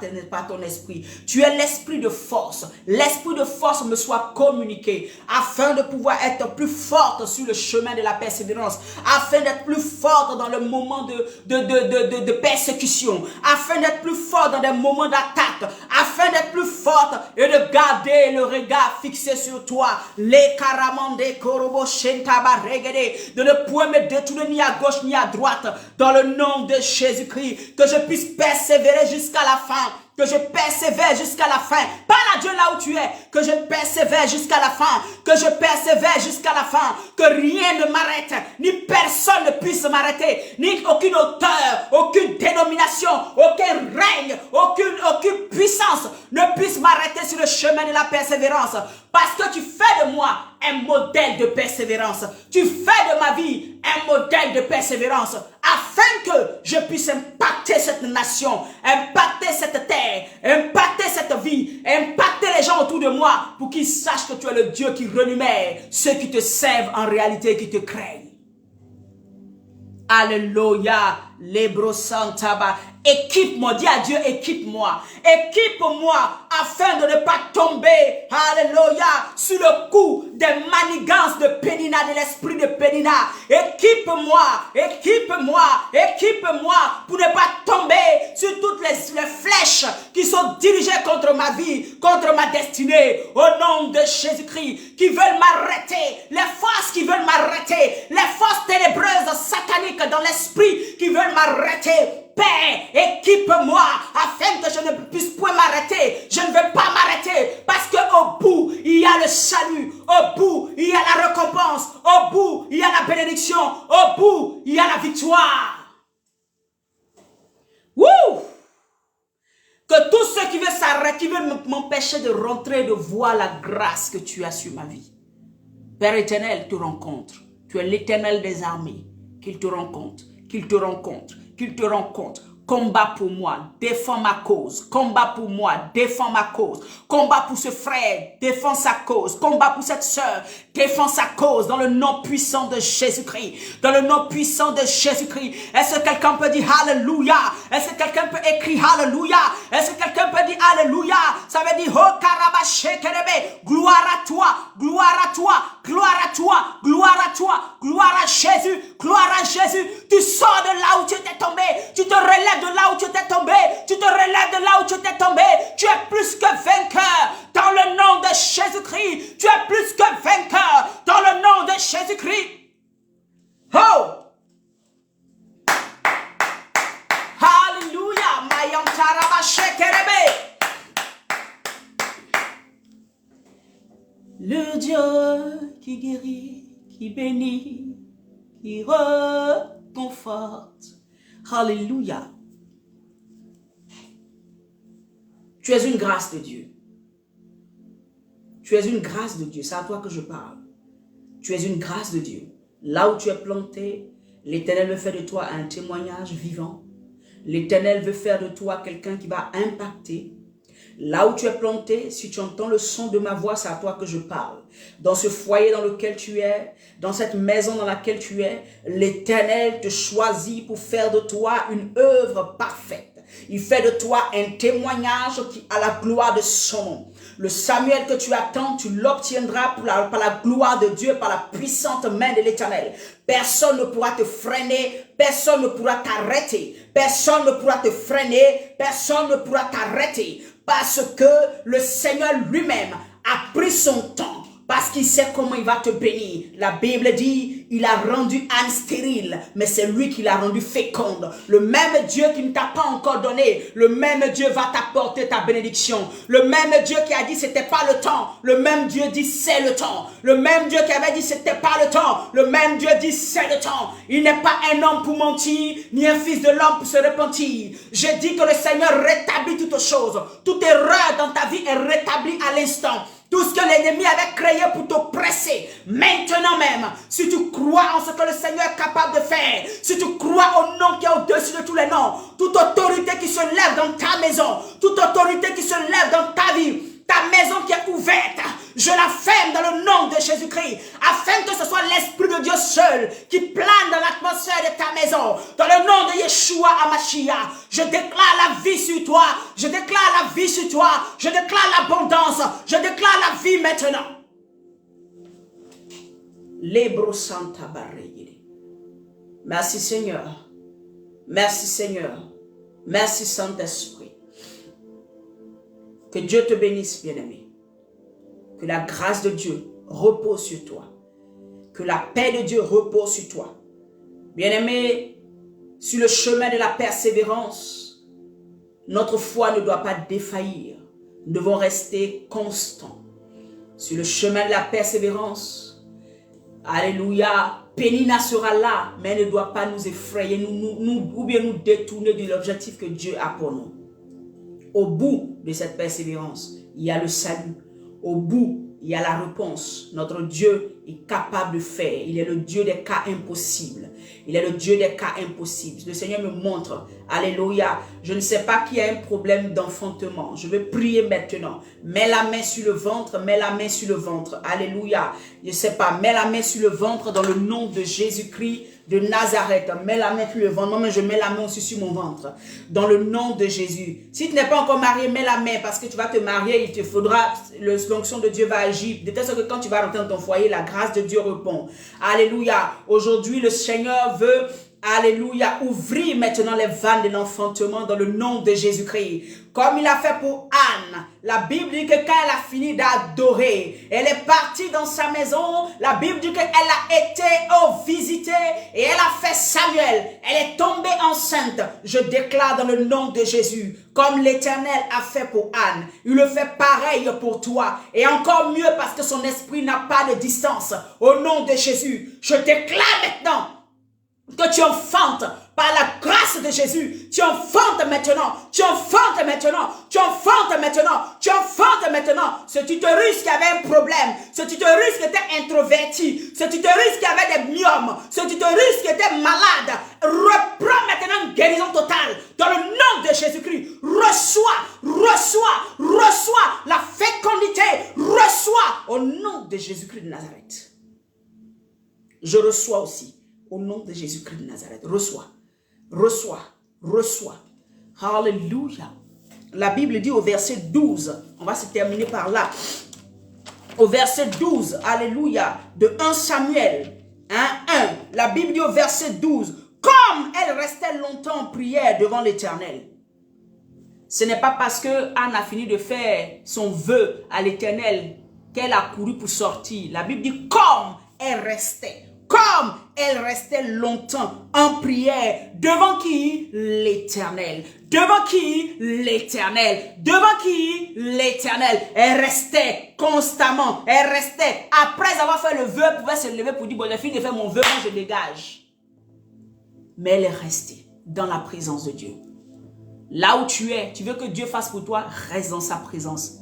ton esprit. Tu es l'esprit de force. L'esprit de force me soit communiqué afin de pouvoir être plus forte sur le chemin de la persévérance. Afin d'être plus forte dans le moment de persécution. Afin d'être plus forte dans des moments d'attaque. Afin d'être plus forte et de garder le regard fixé sur toi. Les caramande korobo shentaba regede. De ne point me détourner ni à gauche ni à droite, dans le nom de Jésus-Christ, que je puisse persévérer jusqu'à la fin, que je persévère jusqu'à la fin. Parle à Dieu là où tu es, que je persévère jusqu'à la fin, que je persévère jusqu'à la fin, que rien ne m'arrête, ni personne ne puisse m'arrêter, ni aucune hauteur, aucune dénomination, aucun règne, aucune puissance ne puisse m'arrêter sur le chemin de la persévérance, parce que tu fais de moi un modèle de persévérance. Tu fais de ma vie un modèle de persévérance afin que je puisse impacter cette nation, impacter cette terre, impacter cette vie, impacter les gens autour de moi pour qu'ils sachent que tu es le Dieu qui renumère ceux qui te servent en réalité, qui te craignent. Alléluia. Lebro Santaba. Équipe-moi, dis à Dieu, équipe-moi. Équipe-moi afin de ne pas tomber, alléluia, sur le coup des manigances de Pénina, de l'esprit de Pénina. Équipe-moi, équipe-moi, équipe-moi pour ne pas tomber sur toutes les flèches qui sont dirigées contre ma vie, contre ma destinée. Au nom de Jésus-Christ, qui veulent m'arrêter, les forces qui veulent m'arrêter, les forces ténébreuses, sataniques dans l'esprit qui veulent m'arrêter. Père, équipe-moi afin que je ne puisse point m'arrêter. Je ne veux pas m'arrêter parce qu'au bout, il y a le salut. Au bout, il y a la récompense. Au bout, il y a la bénédiction. Au bout, il y a la victoire. Wouh! Que tous ceux qui veulent s'arrêter, qui veulent m'empêcher de rentrer, de voir la grâce que tu as sur ma vie. Père éternel, te rencontre. Tu es l'Éternel des armées. Qu'il te rencontre, qu'il te rencontre, qu'il te rencontre. Combat pour moi, défends ma cause. Combat pour moi, défends ma cause. Combat pour ce frère, défends sa cause. Combat pour cette sœur, défends sa cause. Dans le nom puissant de Jésus-Christ. Dans le nom puissant de Jésus-Christ. Est-ce que quelqu'un peut dire Alléluia? Est-ce que quelqu'un peut écrire Alléluia? Est-ce que quelqu'un peut dire Alléluia? Ça veut dire Oh Karabaché Kerebe. Gloire à toi, gloire à toi, gloire à toi, gloire à toi, gloire à Jésus, gloire à Jésus. Tu sors de là où tu étais tombé. Tu te relèves de là où tu étais tombé, tu te relèves de là où tu étais tombé, tu es plus que vainqueur dans le nom de Jésus-Christ, tu es plus que vainqueur dans le nom de Jésus-Christ. Oh! Alléluia! Le Dieu qui guérit, qui bénit, qui reconforte. Alléluia. Tu es une grâce de Dieu. Tu es une grâce de Dieu. C'est à toi que je parle. Tu es une grâce de Dieu. Là où tu es planté, l'Éternel veut faire de toi un témoignage vivant. L'Éternel veut faire de toi quelqu'un qui va impacter. Là où tu es planté, si tu entends le son de ma voix, c'est à toi que je parle. Dans ce foyer dans lequel tu es, dans cette maison dans laquelle tu es, l'Éternel te choisit pour faire de toi une œuvre parfaite. Il fait de toi un témoignage qui a la gloire de son nom. Le Samuel que tu attends, tu l'obtiendras par la gloire de Dieu, par la puissante main de l'Éternel. Personne ne pourra te freiner, personne ne pourra t'arrêter, personne ne pourra te freiner, personne ne pourra t'arrêter. Parce que le Seigneur lui-même a pris son temps. Parce qu'il sait comment il va te bénir. La Bible dit, il a rendu Anne stérile, mais c'est lui qui l'a rendu féconde. Le même Dieu qui ne t'a pas encore donné, le même Dieu va t'apporter ta bénédiction. Le même Dieu qui a dit c'était pas le temps, le même Dieu dit c'est le temps. Le même Dieu qui avait dit c'était pas le temps, le même Dieu dit c'est le temps. Il n'est pas un homme pour mentir, ni un fils de l'homme pour se repentir. Je dis que le Seigneur rétablit toutes choses. Toute erreur dans ta vie est rétablie à l'instant. Tout ce que l'ennemi avait créé pour te presser, maintenant même, si tu crois en ce que le Seigneur est capable de faire, si tu crois au nom qui est au-dessus de tous les noms, toute autorité qui se lève dans ta maison, toute autorité qui se lève dans ta vie, ta maison qui est ouverte, je la ferme dans le nom de Jésus-Christ, afin que ce soit l'Esprit de Dieu seul qui plane dans l'atmosphère de ta maison. Dans le nom de Yeshua HaMashiach, je déclare la vie sur toi, je déclare la vie sur toi, je déclare l'abondance, je déclare la vie maintenant. Lebro Santa Barregede. Merci Seigneur, merci Seigneur, merci Saint-Esprit. Que Dieu te bénisse, bien-aimé. Que la grâce de Dieu repose sur toi. Que la paix de Dieu repose sur toi. Bien-aimé, sur le chemin de la persévérance, notre foi ne doit pas défaillir. Nous devons rester constants. Sur le chemin de la persévérance, alléluia, Pénina sera là, mais elle ne doit pas nous effrayer, ou bien nous détourner de l'objectif que Dieu a pour nous. Au bout de cette persévérance, il y a le salut. Au bout, il y a la réponse. Notre Dieu est capable de faire. Il est le Dieu des cas impossibles. Il est le Dieu des cas impossibles. Le Seigneur me montre. Alléluia. Je ne sais pas qui a un problème d'enfantement. Je vais prier maintenant. Mets la main sur le ventre. Mets la main sur le ventre. Alléluia. Je ne sais pas. Mets la main sur le ventre dans le nom de Jésus-Christ de Nazareth, mets la main sur le ventre. Moi, je mets la main aussi sur mon ventre. Dans le nom de Jésus. Si tu n'es pas encore marié, mets la main parce que tu vas te marier. Il te faudra, l'onction de Dieu va agir. De telle sorte que quand tu vas rentrer dans ton foyer, la grâce de Dieu répond. Alléluia. Aujourd'hui, le Seigneur veut... Alléluia, ouvrir maintenant les vannes de l'enfantement dans le nom de Jésus-Christ. Comme il a fait pour Anne. La Bible dit que quand elle a fini d'adorer, elle est partie dans sa maison. La Bible dit qu'elle a été visitée et elle a fait Samuel. Elle est tombée enceinte. Je déclare dans le nom de Jésus, comme l'Éternel a fait pour Anne, il le fait pareil pour toi. Et encore mieux parce que son esprit n'a pas de distance. Au nom de Jésus, je déclare maintenant que tu enfantes par la grâce de Jésus. Tu enfantes maintenant. Tu enfantes maintenant. Tu enfantes maintenant. Tu enfantes maintenant. Ce tutorus qui avait un problème. Ce tutorus qui était introverti. Ce tutorus qui avait des myomes. Ce tutorus qui était malade. Reprends maintenant une guérison totale. Dans le nom de Jésus-Christ. Reçois la fécondité. Reçois au nom de Jésus-Christ de Nazareth. Je reçois aussi. Au nom de Jésus-Christ de Nazareth, reçois. Alléluia. La Bible dit au verset 12, on va se terminer par là. Au verset 12, alléluia, de 1 Samuel, 1, la Bible dit au verset 12, comme elle restait longtemps en prière devant l'Éternel. Ce n'est pas parce que Anne a fini de faire son vœu à l'Éternel qu'elle a couru pour sortir. La Bible dit comme elle restait. Comme elle restait longtemps en prière. Devant qui? L'Éternel. Devant qui? L'Éternel. Devant qui? L'Éternel. Elle restait constamment. Elle restait. Après avoir fait le vœu, elle pouvait se lever pour dire, bon, j'ai fini de faire mon vœu, moi je dégage. Mais elle est restée dans la présence de Dieu. Là où tu es, tu veux que Dieu fasse pour toi, reste dans sa présence.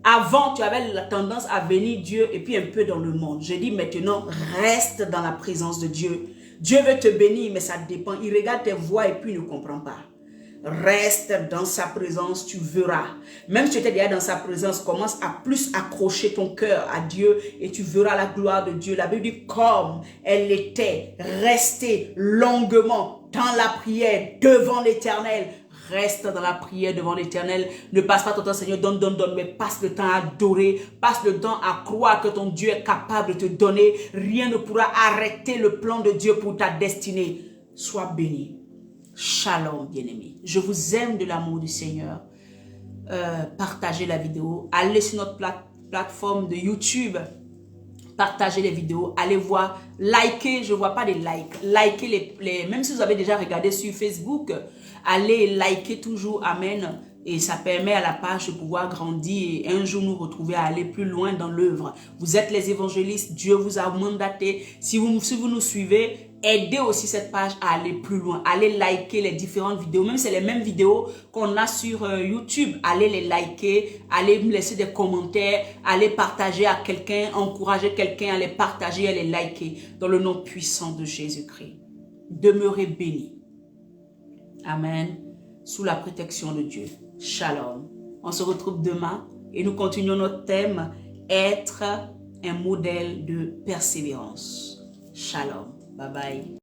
Avant, tu avais la tendance à bénir Dieu et puis un peu dans le monde. Je dis maintenant, reste dans la présence de Dieu. Dieu veut te bénir, mais ça dépend. Il regarde tes voies et puis il ne comprend pas. Reste dans sa présence, tu verras. Même si tu étais déjà dans sa présence, commence à plus accrocher ton cœur à Dieu et tu verras la gloire de Dieu. La Bible dit comme elle était restée longuement dans la prière devant l'Éternel. Reste dans la prière devant l'Éternel. Ne passe pas ton temps, Seigneur, donne, mais passe le temps à adorer. Passe le temps à croire que ton Dieu est capable de te donner. Rien ne pourra arrêter le plan de Dieu pour ta destinée. Sois béni. Shalom, bien-aimé. Je vous aime de l'amour du Seigneur. Partagez la vidéo. Allez sur notre plateforme de YouTube. Partagez les vidéos. Allez voir. Likez. Je ne vois pas des likes. Likez même si vous avez déjà regardé sur Facebook. Allez liker toujours, amen, et ça permet à la page de pouvoir grandir et un jour nous retrouver à aller plus loin dans l'œuvre. Vous êtes les évangélistes, Dieu vous a mandaté. Si vous nous suivez, aidez aussi cette page à aller plus loin. Allez liker les différentes vidéos, même si c'est les mêmes vidéos qu'on a sur YouTube. Allez les liker, allez me laisser des commentaires, allez partager à quelqu'un, encourager quelqu'un à les partager, à les liker dans le nom puissant de Jésus-Christ. Demeurez bénis. Amen. Sous la protection de Dieu. Shalom. On se retrouve demain et nous continuons notre thème, être un modèle de persévérance. Shalom. Bye bye.